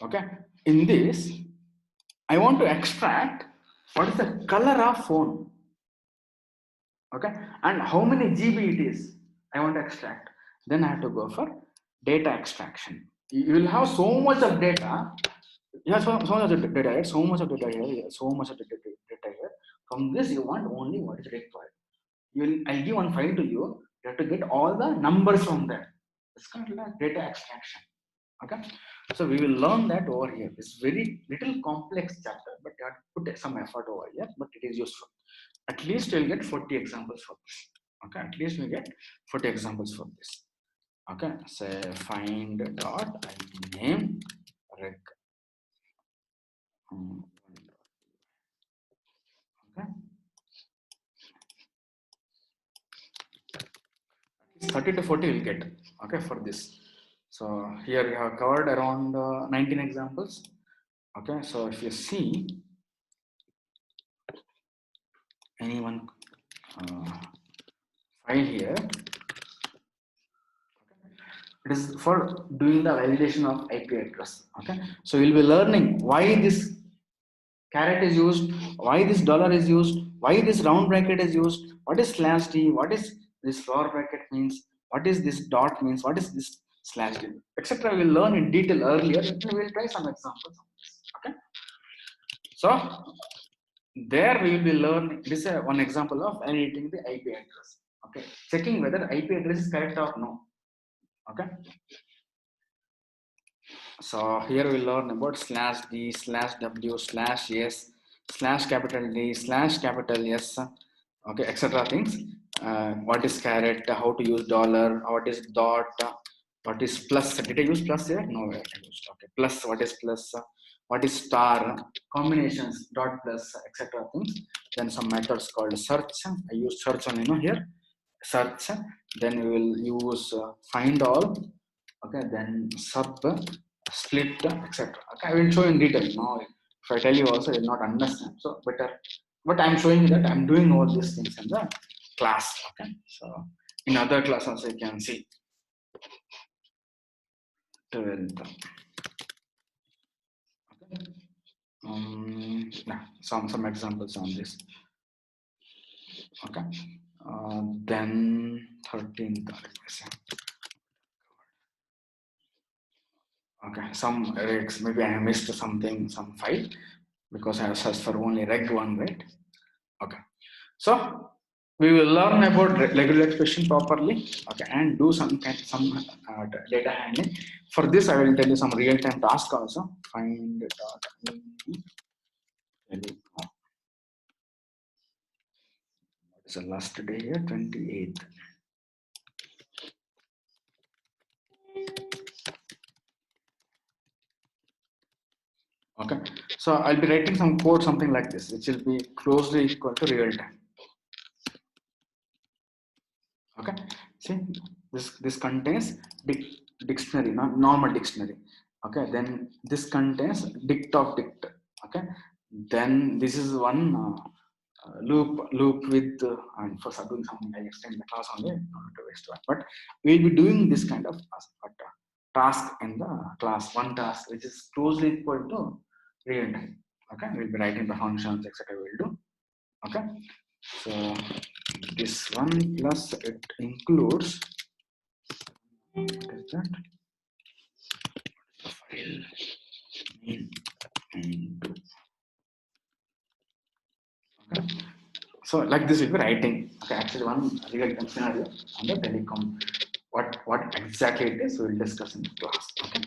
okay, in this I want to extract what is the color of phone, okay, and how many GB it is. I want to extract. Then I have to go for data extraction. You will have so much of data. You have so much of data here, so much of data here, so much of data here. From this, you want only what is required. I'll give one file to you. You have to get all the numbers from there. It's kind of like data extraction. Okay, so we will learn that over here. It's very little complex chapter, but you have to put some effort over here, but it is useful. At least you'll get 40 examples for this. Okay, at least we get 40 examples for this. Okay, say find dot name rec. Okay, 30 to 40 will get. Okay, for this. So here we have covered around 19 examples. Okay, so if you see anyone file here, it is for doing the validation of IP address. Okay, so you'll be learning why this caret is used, why this dollar is used, why this round bracket is used, what is slash d, what is this flower bracket means, what is this dot means, what is this slash d, etc. We'll learn in detail earlier, and we'll try some examples of this. Okay, so there we will be learning. This is one example of editing the IP address. Okay, checking whether IP address is correct or no. Okay, so here we learn about slash d, slash w, slash s, slash capital D, slash capital S, okay, etc. things. What is caret? How to use dollar? What is dot? What is plus? Did I use plus here? No, I used. Okay, plus. What is plus? What is star? Combinations, dot plus, etc. things. Then some methods called search. I use search on here. Search. Then we will use find all. Okay, then sub, split, etc. Okay, I will show in detail now. If I tell you also, you will not understand. So better, but I'm showing you that I'm doing all these things in the class. Okay, so in other class also you can see 12th. Okay, some examples on this. Okay, then 13th. Okay, some regs, maybe I missed something, some file, because I have searched for only reg1, right? Okay, so we will learn about regular expression properly, okay, and do some data handling. For this, I will tell you some real-time task also. Find dot what is the last day here? 28th. Okay, so I'll be writing some code, something like this, which will be closely equal to real time. Okay, see, this contains dictionary, not normal dictionary. Okay, then this contains dict of dict. Okay, then this is one loop with and for doing something, I extend the class only, not to waste time. But we'll be doing this kind of task in the class, one task which is closely equal to real time. Okay, we'll be writing the functions, etc. We'll do. Okay, so this one plus it includes, what is that? will mean into. Okay. So like this will be writing. Okay, actually one real time scenario on the telecom. What exactly it is, we will discuss in the class. Okay.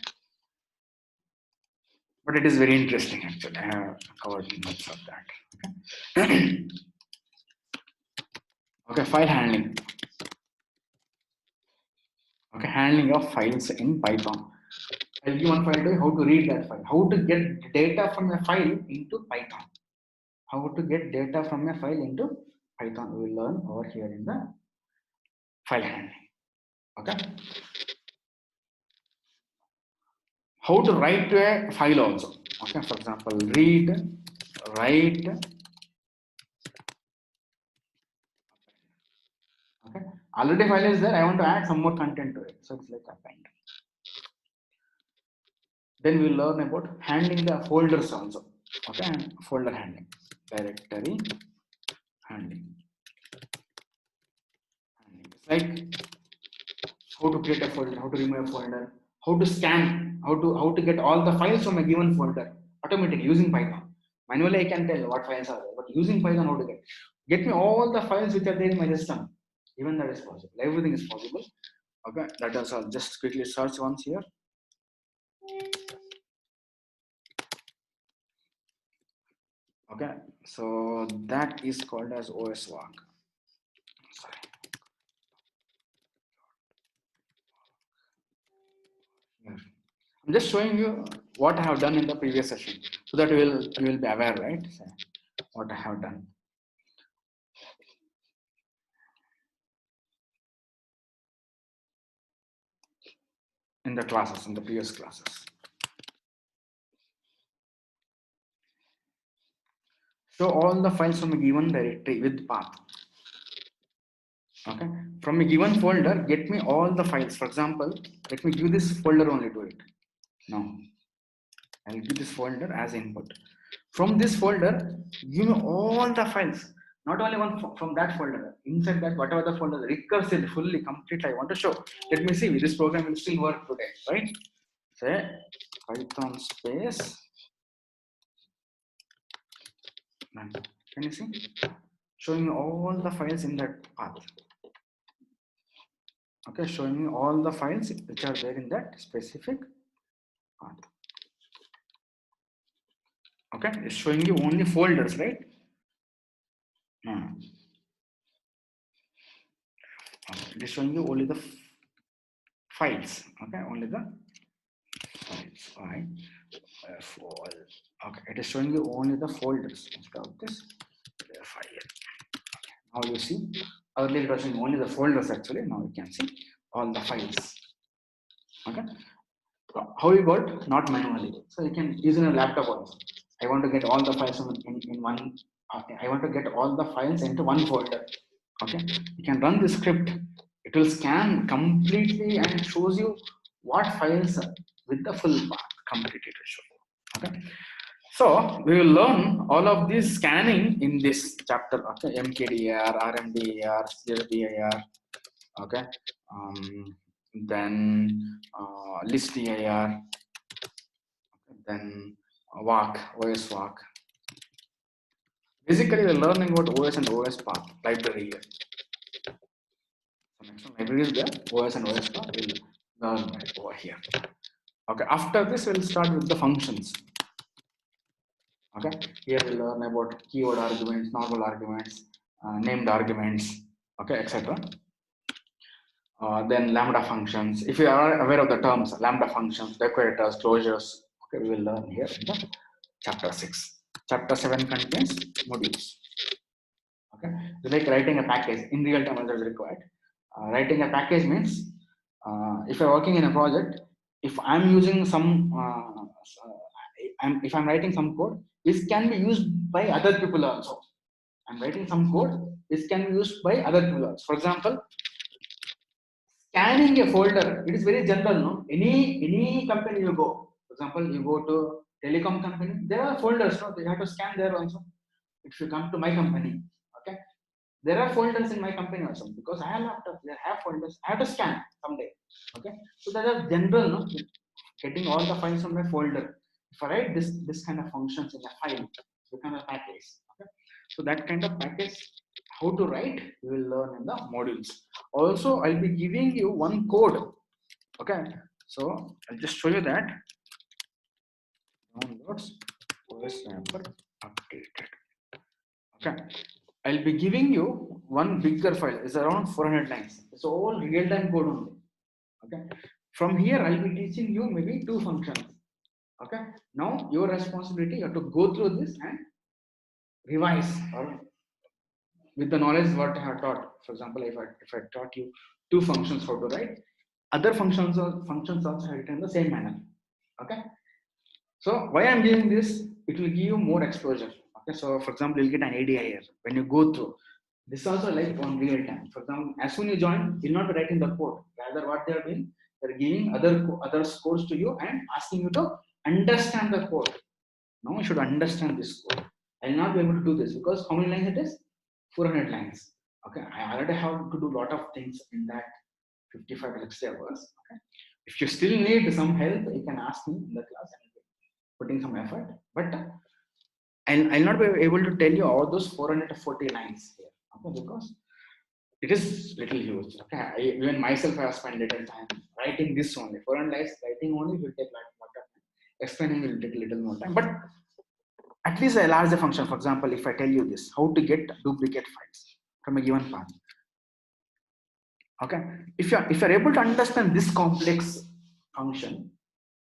But it is very interesting actually. I have covered much of that. Okay. Okay, file handling. Okay, handling of files in Python. I'll give one file to you, how to read that file, how to get data from a file into Python. How to get data from a file into Python, we will learn over here in the file handling. Okay. How to write to a file also. Okay, for example, read, write. Okay, already file is there, I want to add some more content to it, so it's like append. Then we'll learn about handling the folders also. Okay, folder handling, directory handling. It's like how to create a folder, how to remove a folder, how to scan, how to get all the files from a given folder automatically using Python. Manually, I can tell what files are there, but using Python, how to get me all the files which are there in my system. Even that is possible. Everything is possible. Okay, that is all. Just quickly search once here. Okay, so that is called as OS walk. Sorry. Here. I'm just showing you what I have done in the previous session, so that you will be aware, right? So, what I have done in the classes, in the previous classes. Show all the files from a given directory with path. Okay, from a given folder, get me all the files. For example, let me give this folder only to it. Now, I'll give this folder as input. From this folder, give me all the files. Not only one from that folder. Inside that, whatever the folder, recursive, fully, completely, I want to show. Let me see. This program will still work today, right? Say Python space. Can you see? Showing all the files in that path. Okay, showing me all the files which are there in that specific path. Okay, it's showing you only folders, right? No. Okay, it is showing you only the files. Okay, only the files. Right. Okay, it is showing you only the folders. Instead of this file. Okay. Now you see, earlier it was showing only the folders actually. Now you can see all the files. Okay. How you got? Not manually. So you can use in a laptop also. I want to get all the files in one. I want to get all the files into one folder. Okay, you can run the script. It will scan completely and shows you what files with the full path completely to show you. Okay, so we will learn all of this scanning in this chapter. Okay, MKDAR, RMDAR, CSDAR. Okay, then list DIR, then walk, OS walk. Basically, we're learning about OS and OS path library here. So next one, library is there, OS and OS path, we'll learn right over here. Okay, after this, we'll start with the functions. Okay, here we'll learn about keyword arguments, normal arguments, named arguments, okay, etc. Then lambda functions. If you are aware of the terms, lambda functions, decorators, closures, okay, we will learn here in the chapter 6. Chapter 7 contains modules. Okay, so like writing a package in real time as required. Writing a package means if you're working in a project, if I'm using some, if I'm writing some code, this can be used by other people also. I'm writing some code, this can be used by other people also. For example, scanning a folder, it is very general, no? Any company you go, for example, you go to telecom company, there are folders, no? They have to scan there also. If you come to my company, okay, there are folders in my company also because I have laptops, they have folders. I have to scan someday. Okay, so that is general, no? getting all the files from my folder. If I write this kind of functions in a file, so kind of package. Okay, so that kind of package, how to write, you will learn in the modules. Also, I'll be giving you one code. Okay, so I'll just show you that. Downloads OS wrapper updated. Okay, I'll be giving you one bigger file. It's around 400 lines. It's all real-time code only. Okay, from here I'll be teaching you maybe 2 functions. Okay, now your responsibility, you have to go through this and revise or with the knowledge what I have taught. For example, if I taught you 2 functions how to write, other functions also have written in the same manner. Okay, so why I'm giving this, it will give you more exposure. Okay, so for example, you'll get an idea here when you go through. This also like on real time. For example, as soon as you join, you'll not be writing the code. Rather, what they are doing, they're giving other scores to you and asking you to understand the code. Now you should understand this code. I'll not be able to do this because how many lines it is? 400 lines. Okay, I already have to do a lot of things in that 55 to 60 hours. Okay, if you still need some help, you can ask me in the class and putting some effort. But I'll not be able to tell you all those 440 lines here. Okay, because it is little huge. Okay, even myself I have spent little time writing this only. 400 lines writing only will take like lot of time. Explaining will take a little more time. But at least a larger function. For example, if I tell you this, how to get duplicate files from a given path. Okay, if you're able to understand this complex function,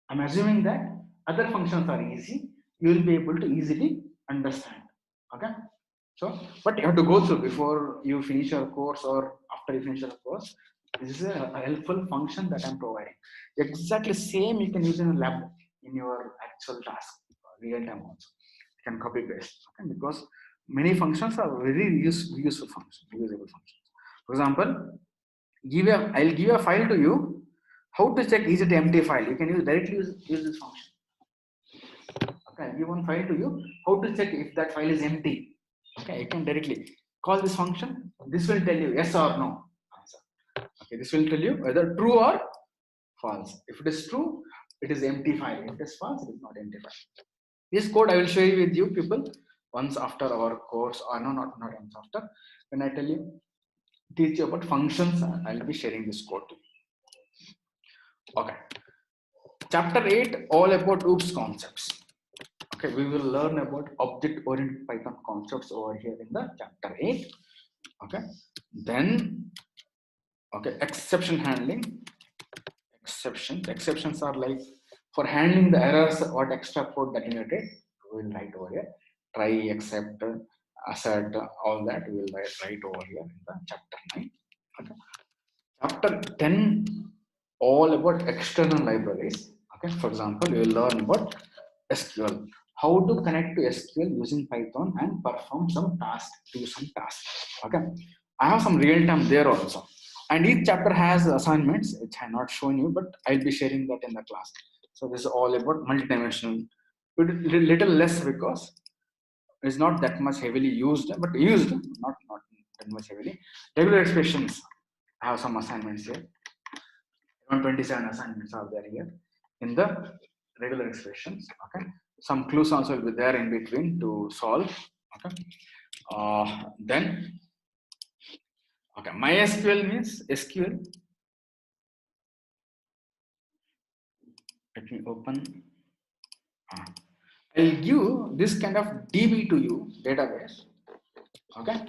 I'm assuming that other functions are easy. You will be able to easily understand. Okay, so but you have to go through before you finish your course or after you finish your course. This is a helpful function that I'm providing. Exactly same you can use in a lab in your actual task, real time also. You can copy paste. Okay, because many functions are very useful functions, reusable functions. For example, I'll give a file to you. How to check is it empty file? You can use this function. Okay, I'll give one file to you. How to check if that file is empty? Okay, you can directly call this function. This will tell you yes or no answer. Okay, this will tell you whether true or false. If it is true, it is empty file. If it is false, it is not empty file. This code I will share with you people once after our course, or no, not once after. When I tell you, teach you about functions, I'll be sharing this code to you. Okay. Chapter 8, all about OOPS concepts. Okay, we will learn about object-oriented Python concepts over here in the chapter 8. Okay, then, okay, exception handling. Exceptions are like for handling the errors, what extra code that you needed, we will write over here. Try, except, assert, all that we will write over here in the chapter 9. Okay. Chapter 10, all about external libraries. Okay, for example, you will learn about SQL, how to connect to SQL using Python and perform some tasks, do some tasks. Okay, I have some real time there also, and each chapter has assignments which I have not shown you, but I'll be sharing that in the class. So this is all about multidimensional, little less because it's not that much heavily used, but used, not that much heavily. Regular expressions, I have some assignments here. Around 27 assignments are there here in the regular expressions. Okay, some clues also will be there in between to solve. Okay, then okay, MySQL means SQL. Let me open. I'll give this kind of DB to you, database. Okay,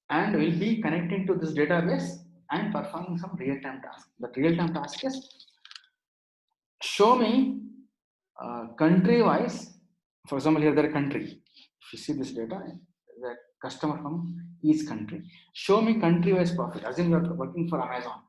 and we'll be connecting to this database and performing some real-time task. The real-time task is show me country-wise. For example, here there country. If you see this data, the customer from each country. Show me country-wise profit. As in you are working for Amazon.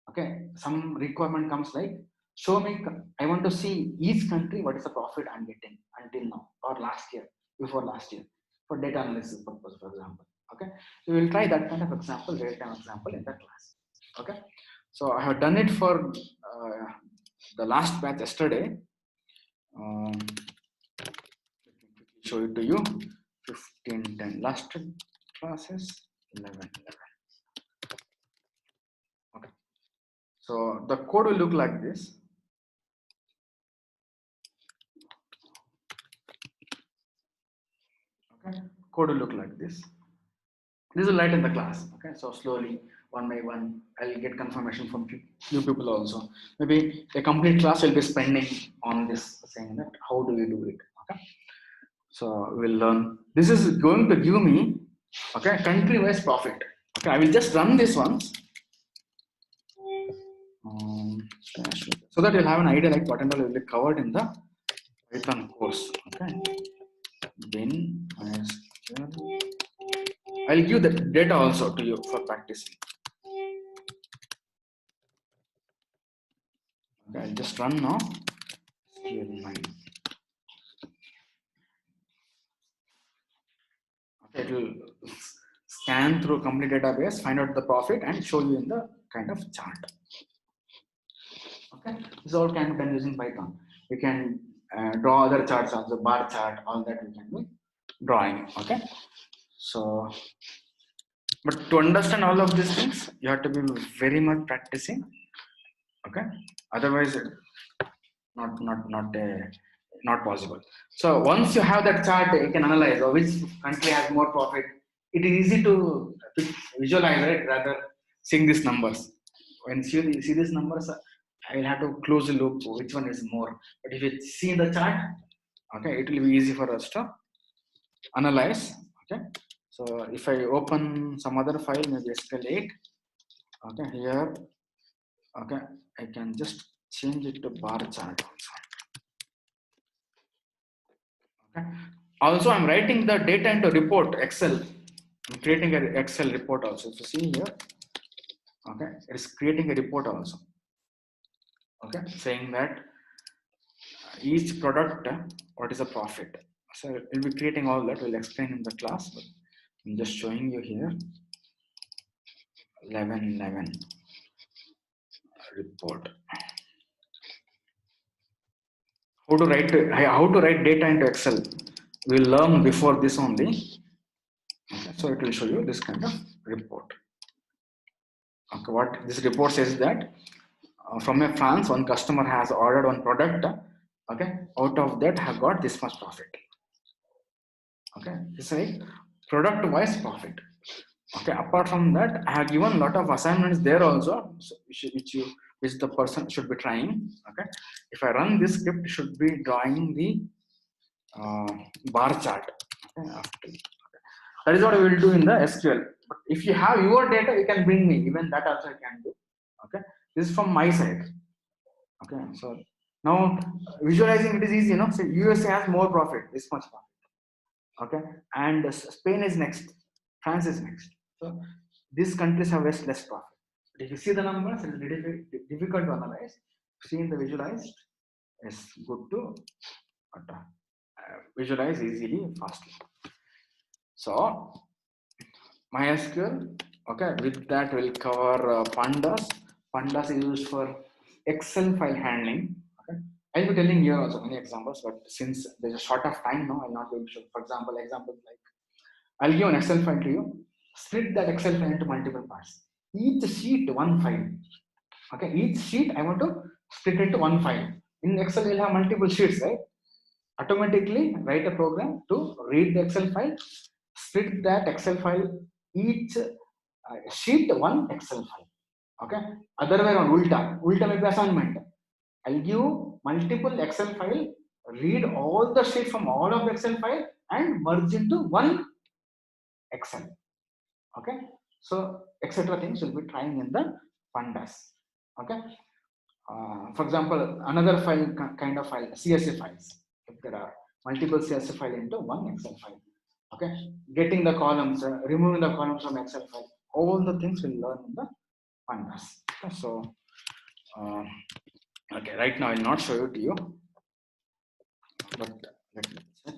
Okay, some requirement comes like show me. I want to see each country what is the profit I'm getting until now or last year, before last year, for data analysis purpose, for example. Okay, so we will try that kind of example, real-time example in the class. Okay, so I have done it for the last batch yesterday. Let me quickly show it to you. 15, 10 last classes, 11, 11. Okay, so the code will look like this. Okay, code will look like this. This will write in the class. Okay, so slowly, one by one, I'll get confirmation from few people also. Maybe a complete class will be spending on this, saying that how do you do it. Okay, so we'll learn. This is going to give me, okay, country-wise profit. Okay, I will just run this once. So that you'll have an idea like what and all will be covered in the Python course. Okay, then I'll give the data also to you for practicing. Okay, I'll just run now. Okay, it will scan through complete database, find out the profit, and show you in the kind of chart. Okay, this all can be done using Python. You can draw other charts also, bar chart, all that we can do drawing. Okay, so but to understand all of these things, you have to be very much practicing. Okay, otherwise not possible. So once you have that chart, you can analyze which country has more profit. It is easy to visualize, right? Rather seeing these numbers. When you see these numbers, I will have to close the loop. Which one is more? But if you see the chart, okay, it will be easy for us to analyze. Okay. So if I open some other file, maybe SQL8. Okay, here. Okay, I can just change it to bar chart also. Okay. Also, I'm writing the data into report Excel. I'm creating an Excel report also. So see here, okay, it's creating a report also. Okay, saying that each product, what is the profit. So we'll be creating all that. We'll explain in the class. But I'm just showing you here. 11 report. How to write data into Excel. We'll learn before this only. Okay, so it will show you this kind of report. Okay, what this report says that from a France, one customer has ordered one product. Okay, out of that have got this much profit. Okay, it's like product wise profit. Okay, apart from that, I have given a lot of assignments there also, so which the person should be trying. Okay, if I run this script, it should be drawing the bar chart. Okay, that is what I will do in the SQL. But if you have your data, you can bring me. Even that also I can do. Okay, this is from my side. Okay, so now visualizing it is easy, so USA has more profit, this much profit. Okay, and Spain is next, France is next. So these countries have less profit. But if you see the numbers, it is difficult to analyze. Seeing the visualized is good to visualize easily, fastly. So MySQL, okay, with that we'll cover pandas. Pandas is used for Excel file handling. Okay, I'll be telling you also many examples, but since there's a short of time now, I'll not be able to show. For example, examples like I'll give an Excel file to you. Split that Excel file into multiple parts. Each sheet one file. Okay, each sheet I want to split into one file. In Excel, you'll have multiple sheets, right? Automatically write a program to read the Excel file, split that Excel file, each sheet one Excel file. Okay, other way around, ulta may be assignment. I'll give multiple Excel file, read all the sheets from all of the Excel file and merge into one Excel. Okay, so etc. things will be trying in the pandas. Okay, for example, another file kind of file, CSV files. If there are multiple CSV file into one Excel file. Okay, getting the columns, removing the columns from Excel file. All the things we'll learn in the pandas. Okay, so okay, right now I'll not show it to you, but let me check.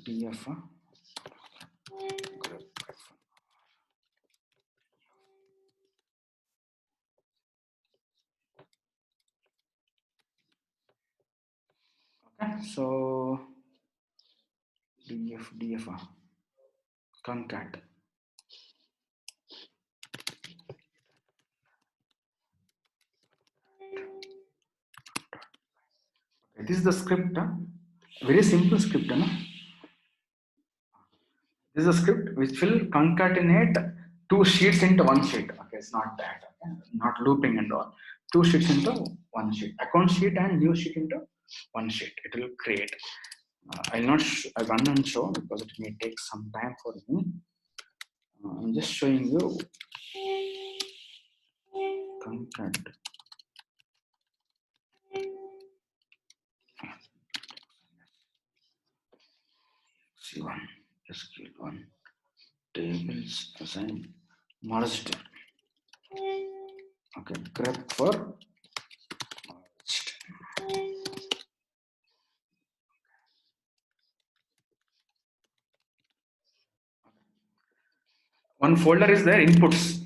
DF. Okay, so df concat. This is the script, very simple script. This is a script which will concatenate two sheets into one sheet. Okay, it's not that. Okay? Not looping and all. Two sheets into one sheet. Account sheet and new sheet into one sheet. It will create. I'll not run and show because it may take some time for me. I'm just showing you concat. C1, SQL1, tables assign merged. Okay, grep for merged. One folder is there, inputs.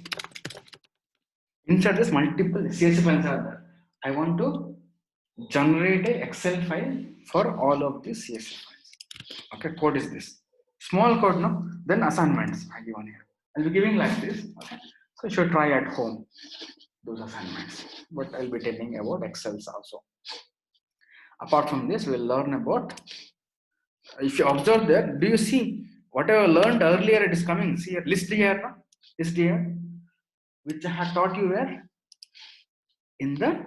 Inside this, multiple CSV files are there. I want to generate a Excel file for all of these CSV files. Okay, code is this. Small code, no? Then assignments I given here. I'll be giving like this. Okay. So you should try at home those assignments. But I'll be telling about Excels also. Apart from this, we'll learn about, if you observe there, do you see whatever learned earlier, it is coming. See here, list here, no? List here, which I have taught you where? In the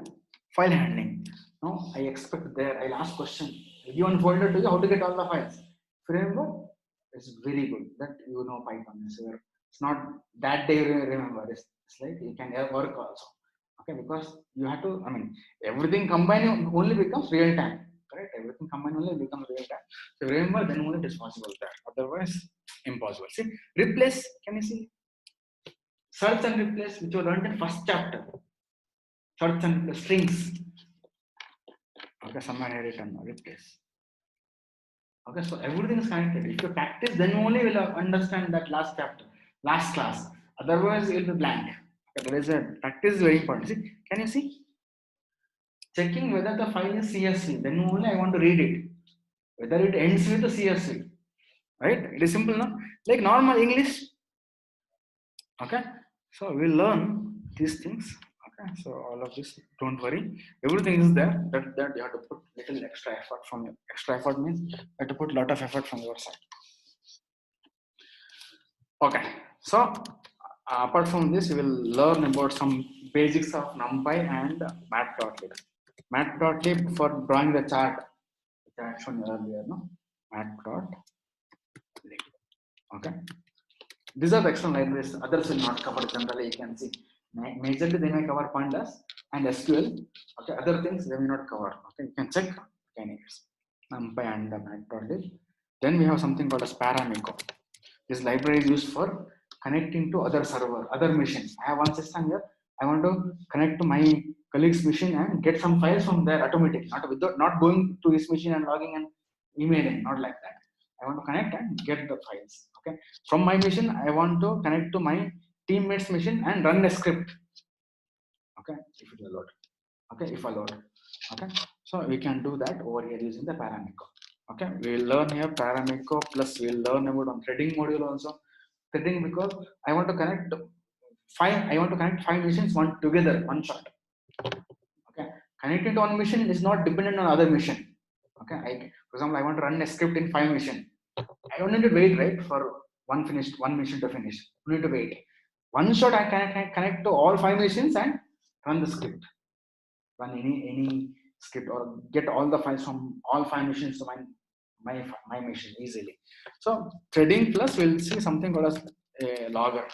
file handling. Now I expect there, I'll ask question. I'll give one folder to you, how to get all the files. If you remember, it's very good that you know Python is here. It's not that day you remember, it's like you can work also. Okay, because you have to, I mean, everything combined only becomes real time. Correct? Everything combined only becomes real time. So remember, then only it is possible there. Otherwise, impossible. See, replace, can you see? Search and replace, which was learned in first chapter. Search and strings. Okay, somewhere here written replace. Okay, so everything is connected. If you practice, then only will understand that last chapter, last class. Otherwise, it will be blank. Okay, there is a practice is very important. See, can you see? Checking whether the file is CSV, then only I want to read it. Whether it ends with the CSV, right? It is simple, no? Like normal English. Okay, so we'll learn these things. Okay, so all of this, don't worry, everything is there. That you have to put little extra effort from you. Extra effort means you have to put a lot of effort from your side. Okay, so apart from this, we will learn about some basics of NumPy and Matplotlib. Matplotlib for drawing the chart, which I had shown earlier, no? Matplotlib. Okay. These are the external libraries. Others will not cover generally. You can see. Majorly they may cover pandas and SQL. Okay. Other things they may not cover. Okay. You can check. Anyways, NumPy and Matplotlib. Then we have something called as Paramiko. This library is used for connecting to other server, other machines. I have one system here. I want to connect to my colleague's machine and get some files from there automatically, not going to his machine and logging and emailing, not like that. I want to connect and get the files. Okay. From my machine, I want to connect to my teammate's machine and run a script. Okay. If it will load. Okay. If allowed. Okay. So we can do that over here using the Paramiko. Okay. We will learn here Paramiko, plus we will learn about on threading module also. Threading, because I want to connect five machines one together, one shot. Okay. Connecting to one machine is not dependent on other machine. Okay. For example, I want to run a script in 5 machine. I don't need to wait, right, for one mission to finish. I need to wait. One shot I can connect to all 5 machines and run the script. Run any script or get all the files from all 5 machines to my machine easily. So threading, plus we'll see something called as a logger.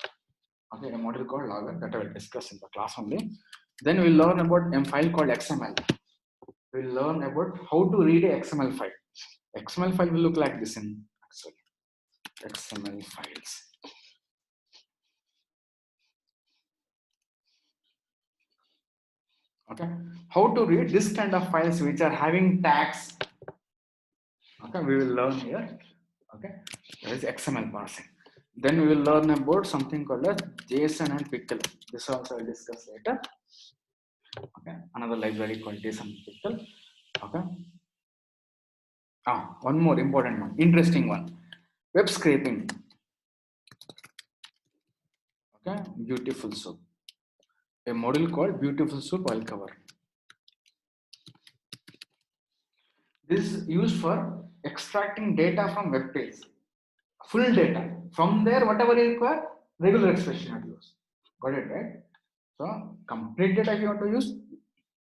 Okay, a module called logger that I will discuss in the class only. Then we'll learn about a file called XML. We'll learn about how to read a XML file. XML file will look like this in actually. XML files. Okay, how to read this kind of files which are having tags. Okay, we will learn here. Okay, there is XML parsing. Then we will learn about something called as JSON and Pickle. This also I will discuss later. Okay, another library called JSON and Pickle. Okay, One more important one, interesting one. Web scraping. Okay, beautiful soup. A module called beautiful soup I'll cover. This is used for extracting data from web page. Full data. From there, whatever you require, regular expression you use. Got it, right? So complete data you want to use.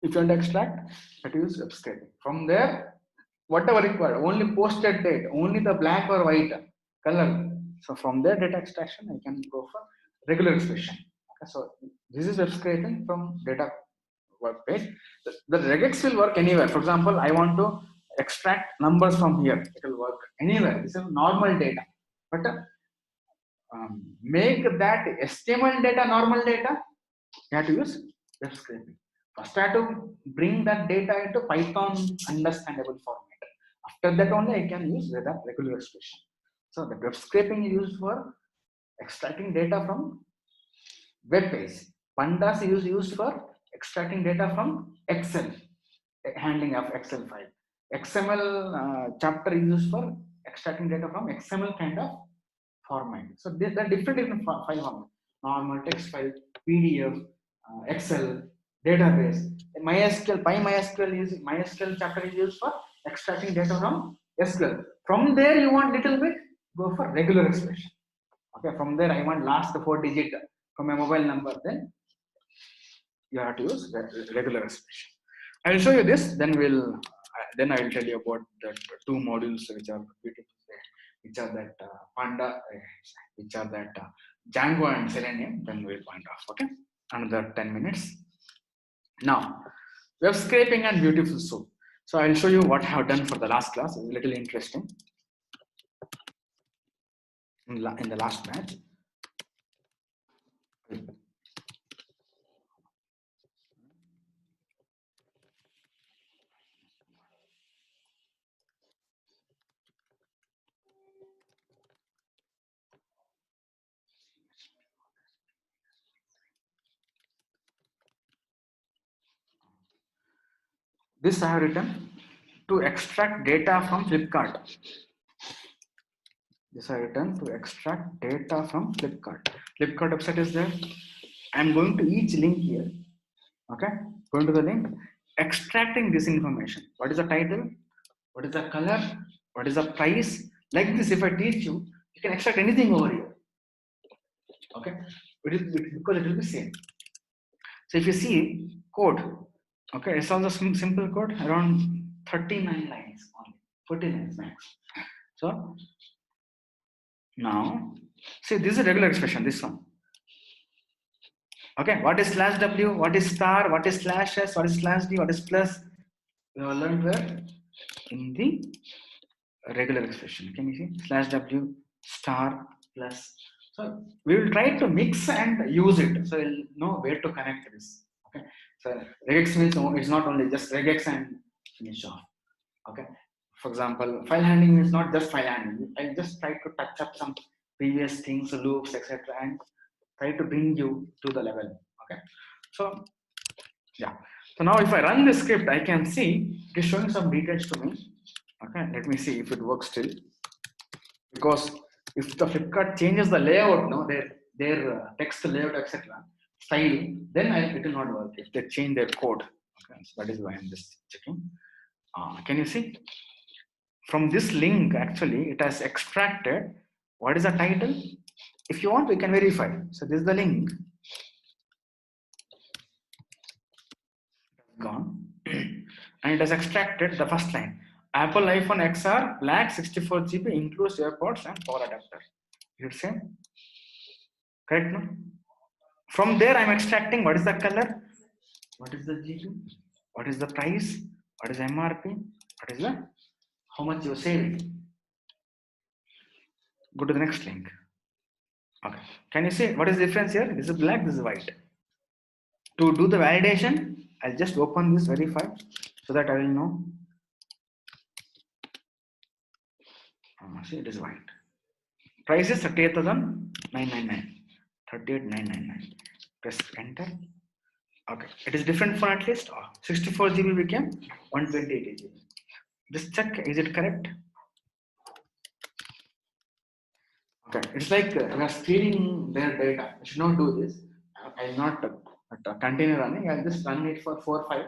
If you want to extract, you have to use web scraping. From there, whatever required, only posted date, only the black or white color. So from there data extraction, I can go for regular expression. Okay, so this is web scraping from data web page. The regex will work anywhere. For example, I want to extract numbers from here. It will work anywhere. This is normal data. But make that HTML data normal data, you have to use web scraping. First, I have to bring that data into Python understandable format. After that, only I can use the regular expression. So, the web scraping is used for extracting data from web page. Pandas is used for extracting data from Excel, handling of Excel file. XML chapter is used for extracting data from XML kind of format. So there are different file formats: normal text file, PDF, Excel, database. MySQL, MySQL chapter is used for extracting data from SQL. From there, you want little bit, go for regular expression. Okay, from there I want last 4 digit from a mobile number. Then you have to use regular expression. I will show you this. Then I will tell you about the two modules which are beautiful, which are that Panda, which are that Django and Selenium. Then we'll find off. Okay, another 10 minutes. Now, web scraping and beautiful soup. So I'll show you what I have done for the last class. It's a little interesting. In the last batch. This I have written to extract data from Flipkart. This I written to extract data from Flipkart. Flipkart website is there. I am going to each link here. Okay, going to the link, extracting this information. What is the title? What is the color? What is the price? Like this, if I teach you, you can extract anything over here. Okay, because it will be same. So if you see code, okay, it's also simple code, around 39 lines only, 40 lines max. So now, see, this is a regular expression, this one. Okay, what is slash w, what is star, what is slash s, what is slash d, what is plus? We have learned where? In the regular expression. Can you see? Slash w, star, plus. So we will try to mix and use it. So we'll know where to connect this. Okay. So regex means it's not only just regex and finish off. Okay. For example, file handling is not just file handling. I just try to touch up some previous things, loops, etc., and try to bring you to the level. Okay. So yeah. So now if I run the script, I can see it is showing some details to me. Okay. Let me see if it works still. Because if the Flipkart changes the layout, no, their text layout, etc., style, then it will not work. If they change their code, okay, so that is why I'm just checking. Can you see? From this link, actually, it has extracted. What is the title? If you want, we can verify. So this is the link. Gone, and it has extracted the first line. Apple iPhone XR black 64 GB includes AirPods and power adapter. Is it same? Correct, no? From there, I'm extracting what is the color, what is the GB, what is the price, what is MRP, what is the how much you're saving. Go to the next link. Okay. Can you see what is the difference here? This is black, this is white. To do the validation, I'll just open this verify so that I will know. See, it is white. Price is 38,999. 38,999. Press enter. Okay, it is different for at least 64 GB became 128 GB. Just check, is it correct? Okay, it's like we are stealing their data. I should not do this. I'll not continue running. I'll just run it for 4 or 5.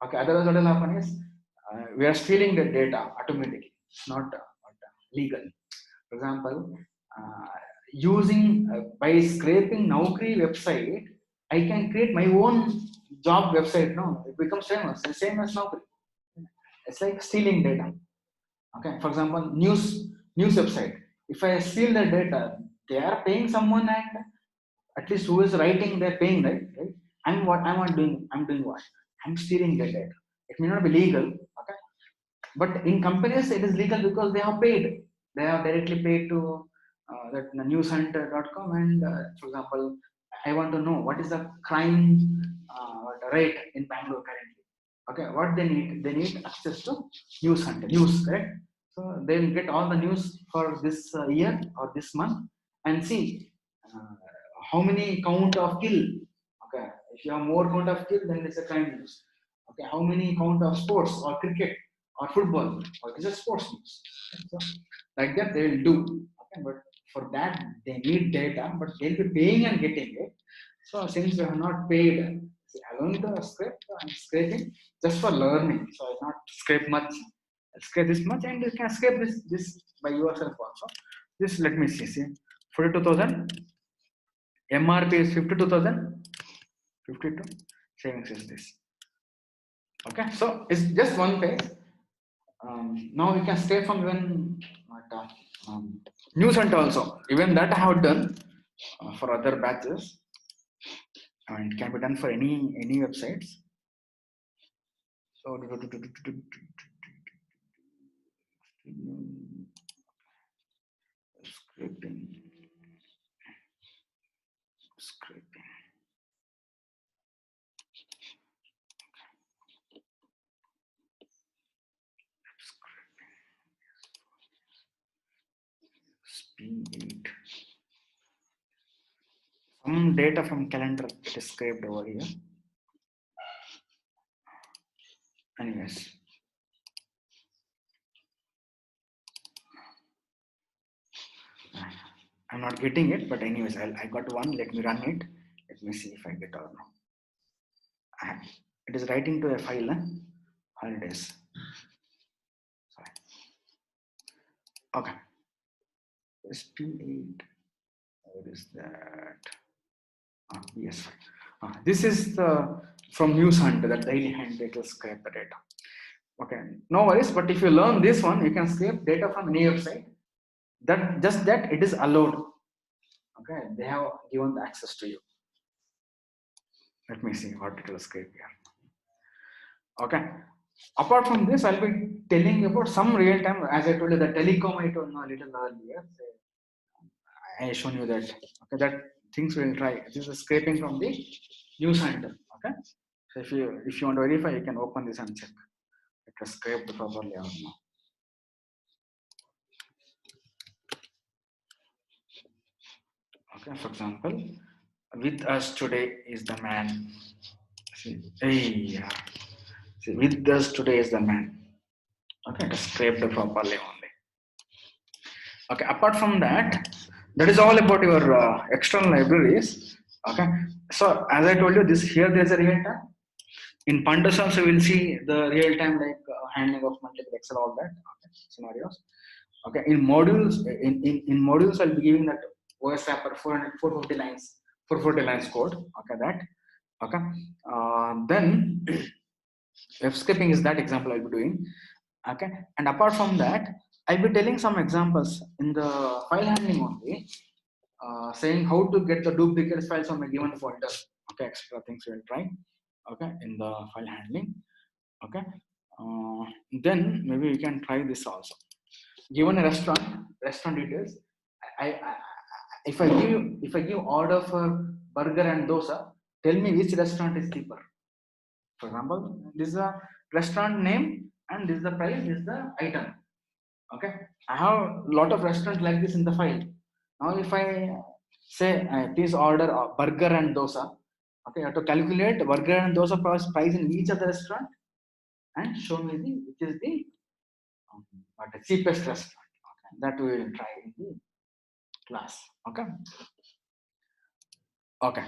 Okay, otherwise what will happen is we are stealing the data automatically. It's not legal. For example, using by scraping Naukri website, I can create my own job website. No, it becomes famous. The same as Naukri. It's like stealing data. Okay, for example, news website. If I steal the data, they are paying someone, and at least who is writing, they're paying, right? I'm doing. I'm doing what? I'm stealing the data. It may not be legal. Okay, but in companies it is legal because they have paid. They have directly paid to that newshunter.com, and for example, I want to know what is the crime rate in Bangalore currently. Okay, what they need access to news, correct? So they'll get all the news for this year or this month, and see uh, how many count of kill. Okay, if you have more count of kill, then it's a crime news. Okay, how many count of sports or cricket or football, or is it sports news? So like that they will do. Okay, but for that they need data, but they'll be paying and getting it. So since they have not paid, see, I learned the script. I'm scraping just for learning. So I not scrape much. I scrape this much, and you can scrape this by yourself also. This, let me see 42,000. MRP is 52,000. 52. Savings is this. Okay, so it's just one page. Now we can stay from even news hunt also. Even that I have done for other batches, and it can be done for any websites. So scraping, scraping. Speed. Some data from calendar it is scraped over here. Anyways, I'm not getting it, but anyways, I got one. Let me run it. Let me see if I get or no. It is writing to a file. Holidays. Sorry. Okay. SP8. What is that? Yes. This is the from News Hunt, the daily hunt that will scrape the data. Okay, no worries. But if you learn this one, you can scrape data from any website. That just that it is allowed. Okay, they have given the access to you. Let me see what it will scrape here. Okay. Apart from this, I'll be telling you about some real time. As I told you, the telecom I told you a little earlier. I shown you that. Okay, that things will try. This is scraping from the news handle. Okay, so if you want to verify, you can open this and check it was scraped properly or not. Okay, for example, with us today is the man. See, hey, see, with us today is the man. Okay, it is scraped properly only. Okay, apart from that, that is all about your external libraries. Okay, so as I told you, this here there's a real time. In pandas also we'll see the real time like handling of multiple Excel, all that scenarios. Okay, in modules, in modules I'll be giving that OS wrapper 450 lines, 440 lines code. Okay, that. Okay, then web scraping is that example I'll be doing. Okay, and apart from that, I'll be telling some examples in the file handling only, saying how to get the duplicate files from a given folder. Okay, extra things we'll try. Okay, in the file handling. Okay, then maybe we can try this also. Given a restaurant details, I if I give order for burger and dosa, tell me which restaurant is cheaper. For example, this is a restaurant name and this is the price, this is the item. Okay, I have a lot of restaurants like this in the file. Now if I say please order a burger and dosa, okay, I have to calculate burger and dosa price in each of the restaurant and show me the which is the but the cheapest restaurant. Okay, that we will try in the class. Okay. Okay.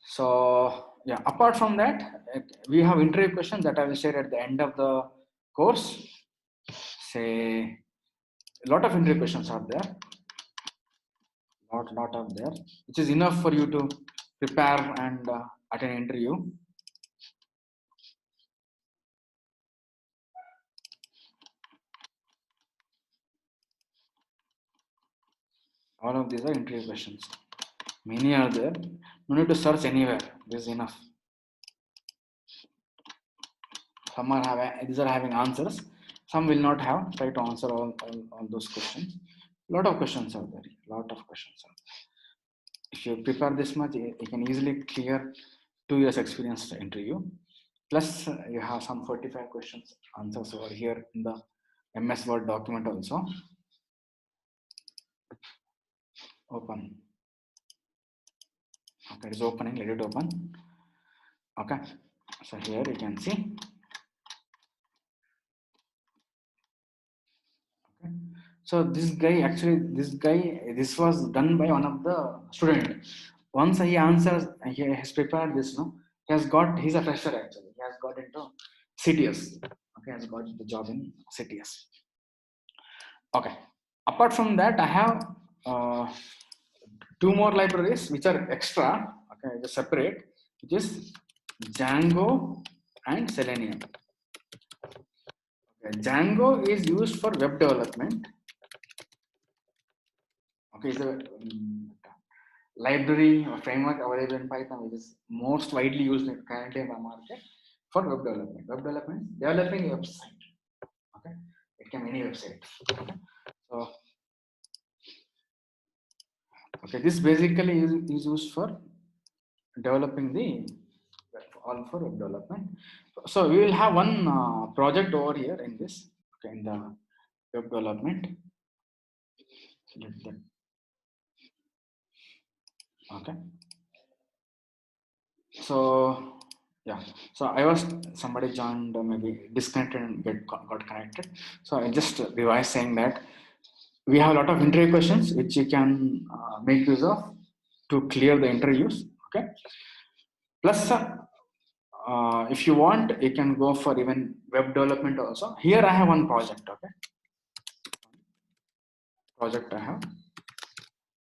So yeah, apart from that, we have interview questions that I will share at the end of the course. Say a lot of interview questions are there, lot of there, which is enough for you to prepare and attend interview. All of these are interview questions. Many are there. No need to search anywhere. This is enough. Some are having, these are having answers. Some will not have. Try to answer all those questions. Lot of questions are there. Lot of questions are there. If you prepare this much, you can easily clear 2 years experience interview. Plus, you have some 45 questions answers over here in the MS Word document also. Open. Okay, it's opening. Let it open. Okay, so here you can see. Okay. So this guy actually, this was done by one of the student. Once he answers, he has prepared this. No, he has got. He's a fresher actually. He has got into CTS. Okay, has got the job in CTS. Okay. Apart from that, I have two more libraries which are extra. Okay, just separate. Which is Django and Selenium. Okay, Django is used for web development. Okay, it's a library or framework available in Python, which is most widely used currently in the market for web development. Web development, developing a website. Okay, it can be any website. Okay. So, okay, this basically is used for developing the all for web development. So we will have one project over here in this. Okay, in the web development. Okay. So yeah, so I was somebody joined maybe disconnected and got connected. So I just revise saying that we have a lot of interview questions which you can make use of to clear the interviews. Okay. Plus, if you want, you can go for even web development also. Here I have one project. Okay. Project I have.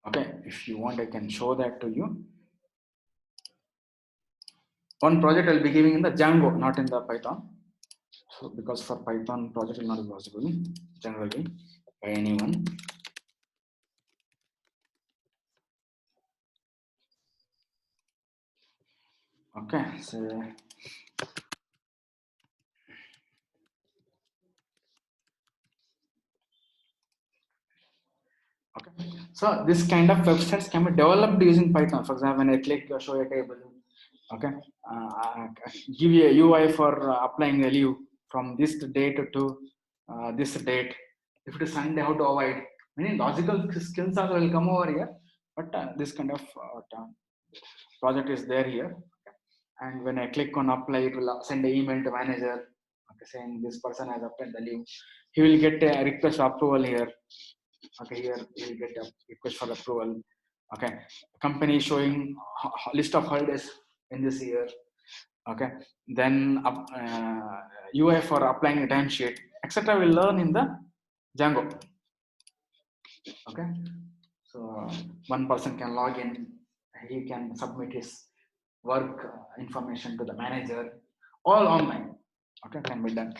Okay. If you want, I can show that to you. One project I'll be giving in the Django, not in the Python. So because for Python project will not be possible generally by anyone. Okay, so okay, so this kind of websites can be developed using Python. For example, when I click show a table, okay, give you a UI for applying a leave from this date to this date. If it is Sunday, how to avoid? Many logical skills also will come over here, but this kind of project is there here. Okay. And when I click on apply, it will send an email to manager, okay, saying this person has applied the leave. He will get a request for approval here. Okay, here he will get a request for approval. Okay, company showing list of holidays in this year. Okay, then UI for applying a timesheet, etc. Will learn in the Django. Okay, so one person can log in, he can submit his work information to the manager, all online. Okay, can be done.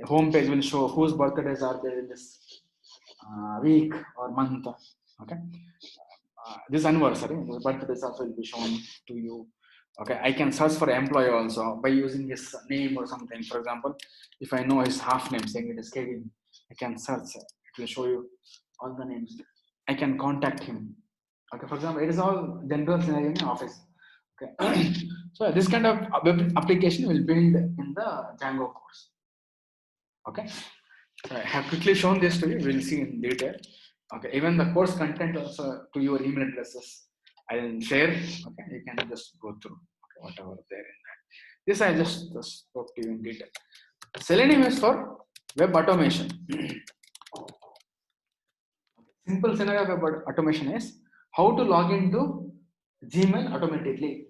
A home page will show whose birthdays are there in this week or month. Okay, this anniversary, the birthdays also will be shown to you. Okay, I can search for employee also by using his name or something. For example, if I know his half name, saying it is Kevin, I can search. It will show you all the names. I can contact him. Okay, for example, it is all general scenario in office. Okay, so this kind of application will build in the Django course. Okay, so I have quickly shown this to you. We'll see in detail. Okay, even the course content also to your email addresses I will share. Okay, you can just go through whatever there in that. This I just spoke to you in detail. Selenium is for Web automation. Simple scenario of web automation is how to log into Gmail automatically.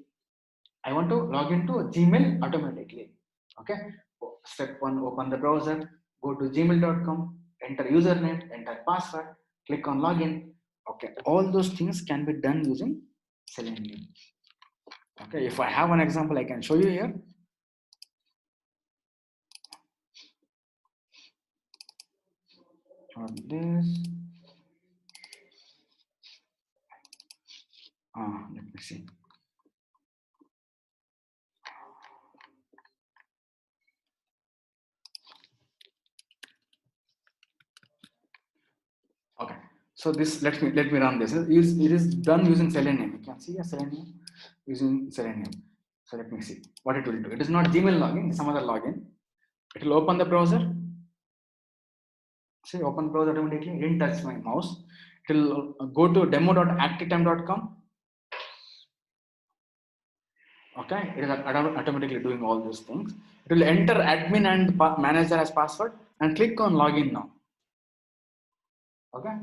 I want to log into Gmail automatically. Okay. Step one, open the browser, go to gmail.com, enter username, enter password, click on login. Okay. All those things can be done using Selenium. Okay. If I have an example, I can show you here. On this. Let me see. Okay, so this let me run this. It is done using Selenium. You can see a Selenium using Selenium. So let me see what it will do. It is not Gmail login, it's some other login. It will open the browser. See, open browser automatically. Didn't touch my mouse. It will go to demo.actitime.com. Okay, it is automatically doing all those things. It will enter admin and manager as password and click on login now. Okay,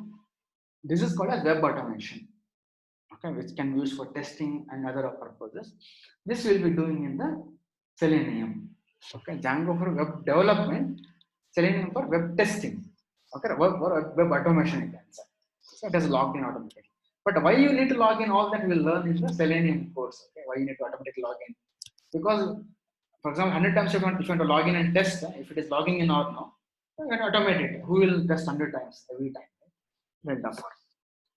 this is called as web automation. Okay, which can be used for testing and other purposes. This will be doing in the Selenium. Okay, Django for web development, Selenium for web testing. Okay, web automation you can say. So it is logged in automatically. But why you need to log in, all that we will learn in the Selenium course. Okay, why you need to automatically log in? Because, for example, 100 times if you want to log in and test, if it is logging in or no, you can automate it. Who will test 100 times every time? Right? So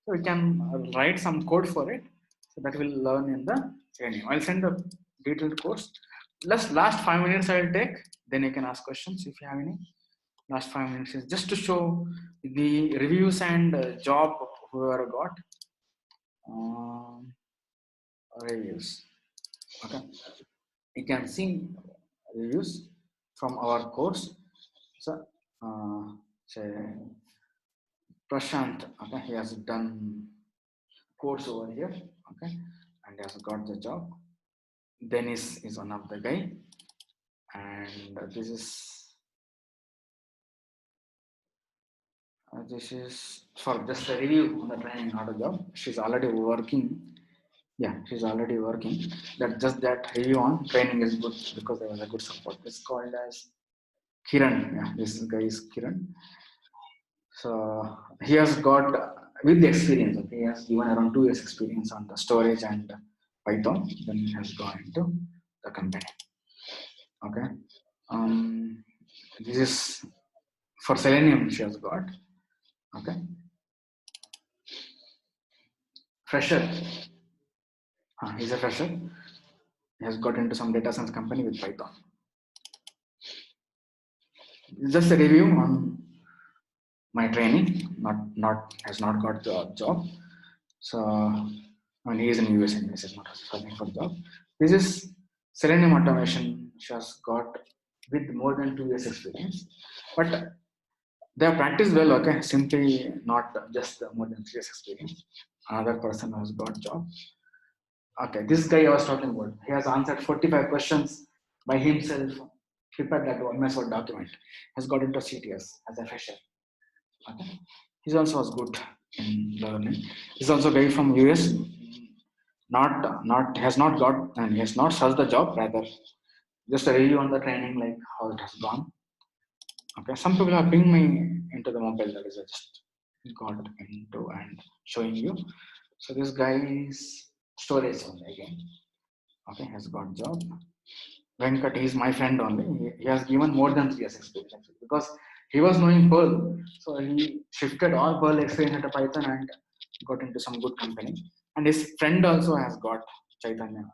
we can write some code for it. So that will learn in the training. I'll send the detailed course. Last 5 minutes I will take. Then you can ask questions if you have any. Last 5 minutes is just to show the reviews and job whoever got. Reviews. Okay. You can see reviews from our course. So, say Prashant. Okay, he has done course over here. Okay, and he has got the job. Dennis is one of the guy, and this is for just a review on the training, not a job. She's already working. Yeah, she's already working. That review on training is good because there was a good support. It's called as Kiran. Yeah, this guy is Kiran. So he has got with the experience. Okay, he has given around 2 years experience on the storage and Python. Then he has gone into the company. Okay. This is for Selenium she has got. Okay. Fresher. He's a fresher. He has got into some data science company with Python. Just a review on my training. Has not got the job. So and he is in US and this is not searching for job. This is Selenium automation. She has got with more than 2 years experience. But they have practiced well, okay. Simply not just more than 3 years experience. Another person has got job. Okay, this guy I was talking about, he has answered 45 questions by himself, prepared that one MS Word document, has got into CTS as a fresher. Okay, he also was good in learning. He's also a guy from US, has not got and he has not searched the job, rather just a review on the training, like how it has gone. Okay, some people have pinged me into the mobile, that is I just got into and showing you. So this guy is storage only again. Okay, has got job. Venkat, he is my friend only. He has given more than 3 years experience because he was knowing Perl. So he shifted all Perl experience into Python and got into some good company. And his friend also has got Chaitanya,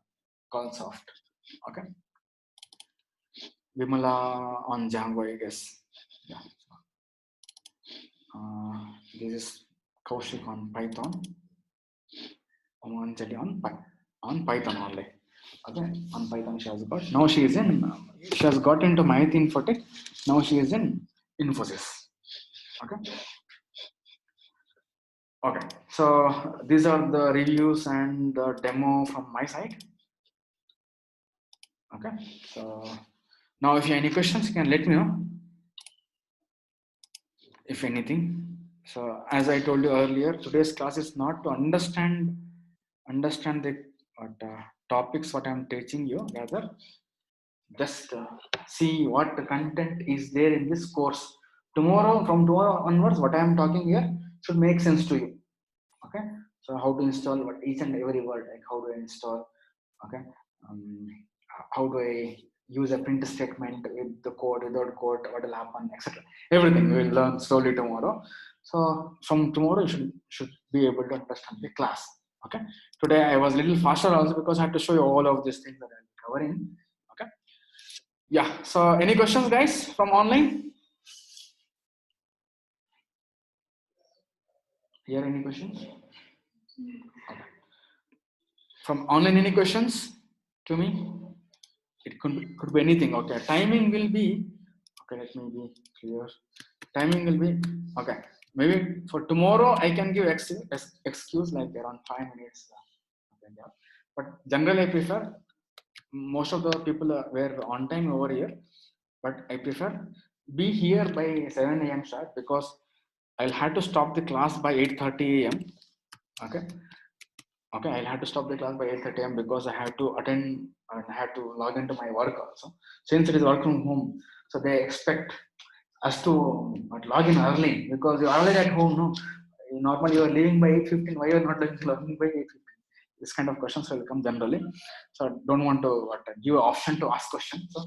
Callsoft. Okay. Vimala on Django, I guess. Yeah. This is Kaushik on Python. On Python only. Okay, on Python she has got. Now she is in. She has got into Mahit Infotech. Now she is in Infosys. Okay. Okay. So these are the reviews and the demo from my side. Okay. So now if you have any questions, you can let me know. if anything. So as I told you earlier, today's class is not to understand the topics what I'm teaching you. Rather, just see what the content is there in this course. From tomorrow onwards, what I am talking here should make sense to you. Okay, so how to install what each and every word, like how do I install, okay, um, how do I use a print statement with the code, without code, what will happen, etc. Everything we will learn slowly tomorrow. So from tomorrow you should be able to understand the class. Okay, today I was a little faster also because I had to show you all of these things that I'm covering. Okay, yeah, so any questions guys from online? Here any questions? Okay. From online, any questions to me? It could be anything. Okay, timing will be, okay, let me be clear. Timing will be, okay, maybe for tomorrow I can give excuse like around 5 minutes. Okay, yeah. But generally I prefer, most of the people were on time over here, but I prefer be here by 7 a.m. start, because I'll have to stop the class by 8:30 a.m. Okay, okay, I'll have to stop the class by 8:30 a.m. because I have to attend and I have to log into my work also. Since it is work from home, so they expect us to log in early, because you're already at home. No, normally you are leaving by 8:15. Why you are not logging by 8:15? This kind of questions will come generally. So I don't want to give an option to ask questions. So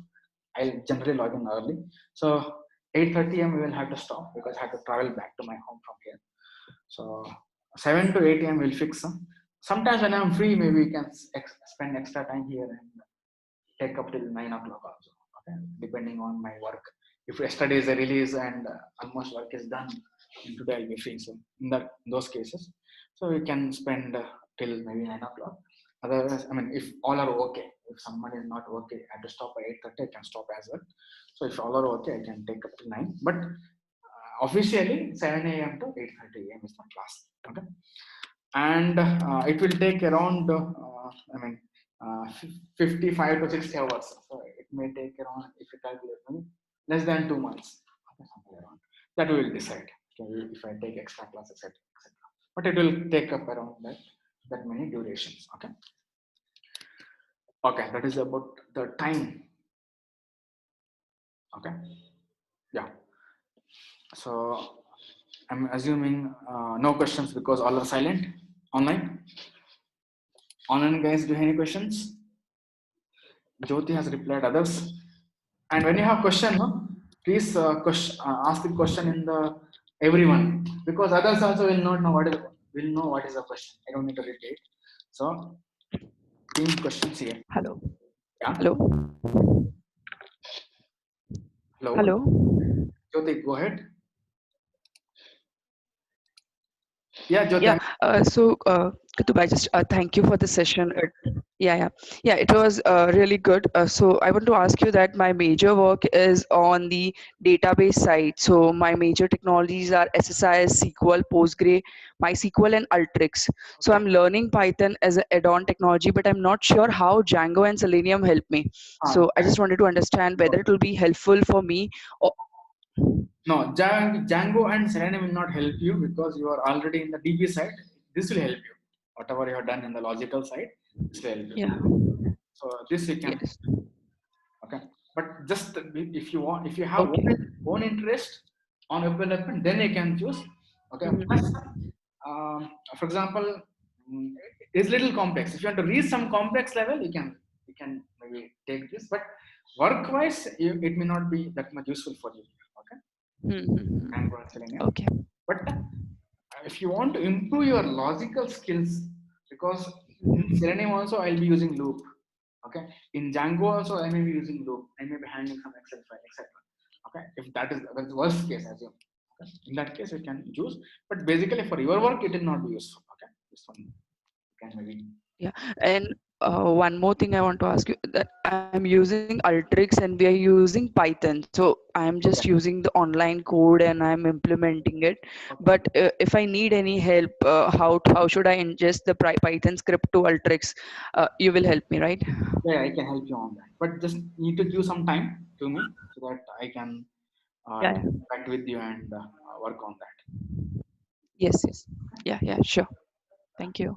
I'll generally log in early. So 8:30 a.m. we will have to stop because I have to travel back to my home from here. So 7 to 8 a.m. we'll fix. Sometimes when I'm free, maybe we can spend extra time here and take up till 9 o'clock also. Okay, depending on my work. If yesterday is a release and almost work is done, and today I'll be free. So in those cases, so we can spend till maybe 9 o'clock. Otherwise, I mean, if all are okay, if someone is not okay, I have to stop by 8:30, I can stop as well. So if all are okay, I can take up till 9. But officially 7 a.m. to 8:30 a.m. is the class. Okay, and it will take around I mean 55 to 60 hours. So it may take around, if you calculate, less than 2 months. Okay, something around that we will decide. Okay, if I take extra classes, etc., etc. But it will take up around that many durations. Okay. Okay, that is about the time. Okay. Yeah. So I'm assuming no questions because all are silent online. Online guys, do you have any questions? Jyoti has replied others. And when you have question, no, please ask the question in the everyone, because others also will not know what is the question. I don't need to repeat. So team questions here. Hello. Yeah. Hello. Hello. Hello. Jyoti, go ahead. Yeah, Jyoti. Yeah. Kutubai, just thank you for the session. Yeah. It was really good. So I want to ask you that my major work is on the database side. So my major technologies are SSIS, SQL, Postgre, MySQL, and Ultrix. So Okay. I'm learning Python as an add-on technology, but I'm not sure how Django and Selenium help me. So I Okay. just wanted to understand whether it will be helpful for me. Or, No, Django and Selenium will not help you because you are already in the DB side. This will help you. Whatever you have done in the logical side, this will help you. yeah. So this you can. Yes. Okay, but just if you want, if you have Okay. own interest on development, then you can choose. Okay, plus, Mhm. for example, it's little complex. If you want to reach some complex level, you can maybe take this, but work wise it may not be that much useful for you. Okay, and Mhm. Selenium. Okay. But if you want to improve your logical skills, because in Selenium also I'll be using loop. Okay, in Django also I may be using loop. I may be handling some Excel file, etc. Okay, if that is the worst case, assume. Okay, in that case you can use, but basically for your work it will not be useful. Okay, this one you can maybe. Yeah. And one more thing I want to ask you that I'm using Ultrix and we are using Python. So I'm just Okay. using the online code and I'm implementing it. But Okay. if I need any help, how should I ingest the Python script to Ultrix? You will help me, right? Yeah, I can help you on that, but just need to give some time to me so that I can Yeah, yeah. Connect with you and work on that. Yes, yes. Yeah, yeah, sure. Thank you.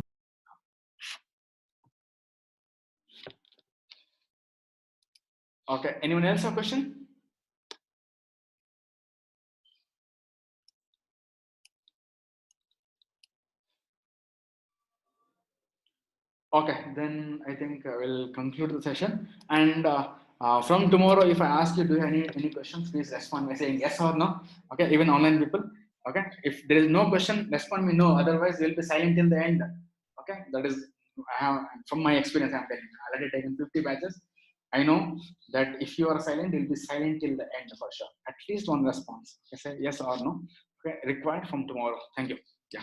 Okay, anyone else have a question? Okay, then I think we'll conclude the session. And from tomorrow, if I ask you, do you have any questions, please respond by saying yes or no. Okay, even online people. Okay, if there is no question, respond me no. Otherwise, you'll be silent till the end. Okay, that is from my experience. I'm telling you, I already taken 50 batches. I know that if you are silent, you'll be silent till the end for sure. At least one response. Okay, say yes or no. Okay, required from tomorrow. Thank you. Yeah.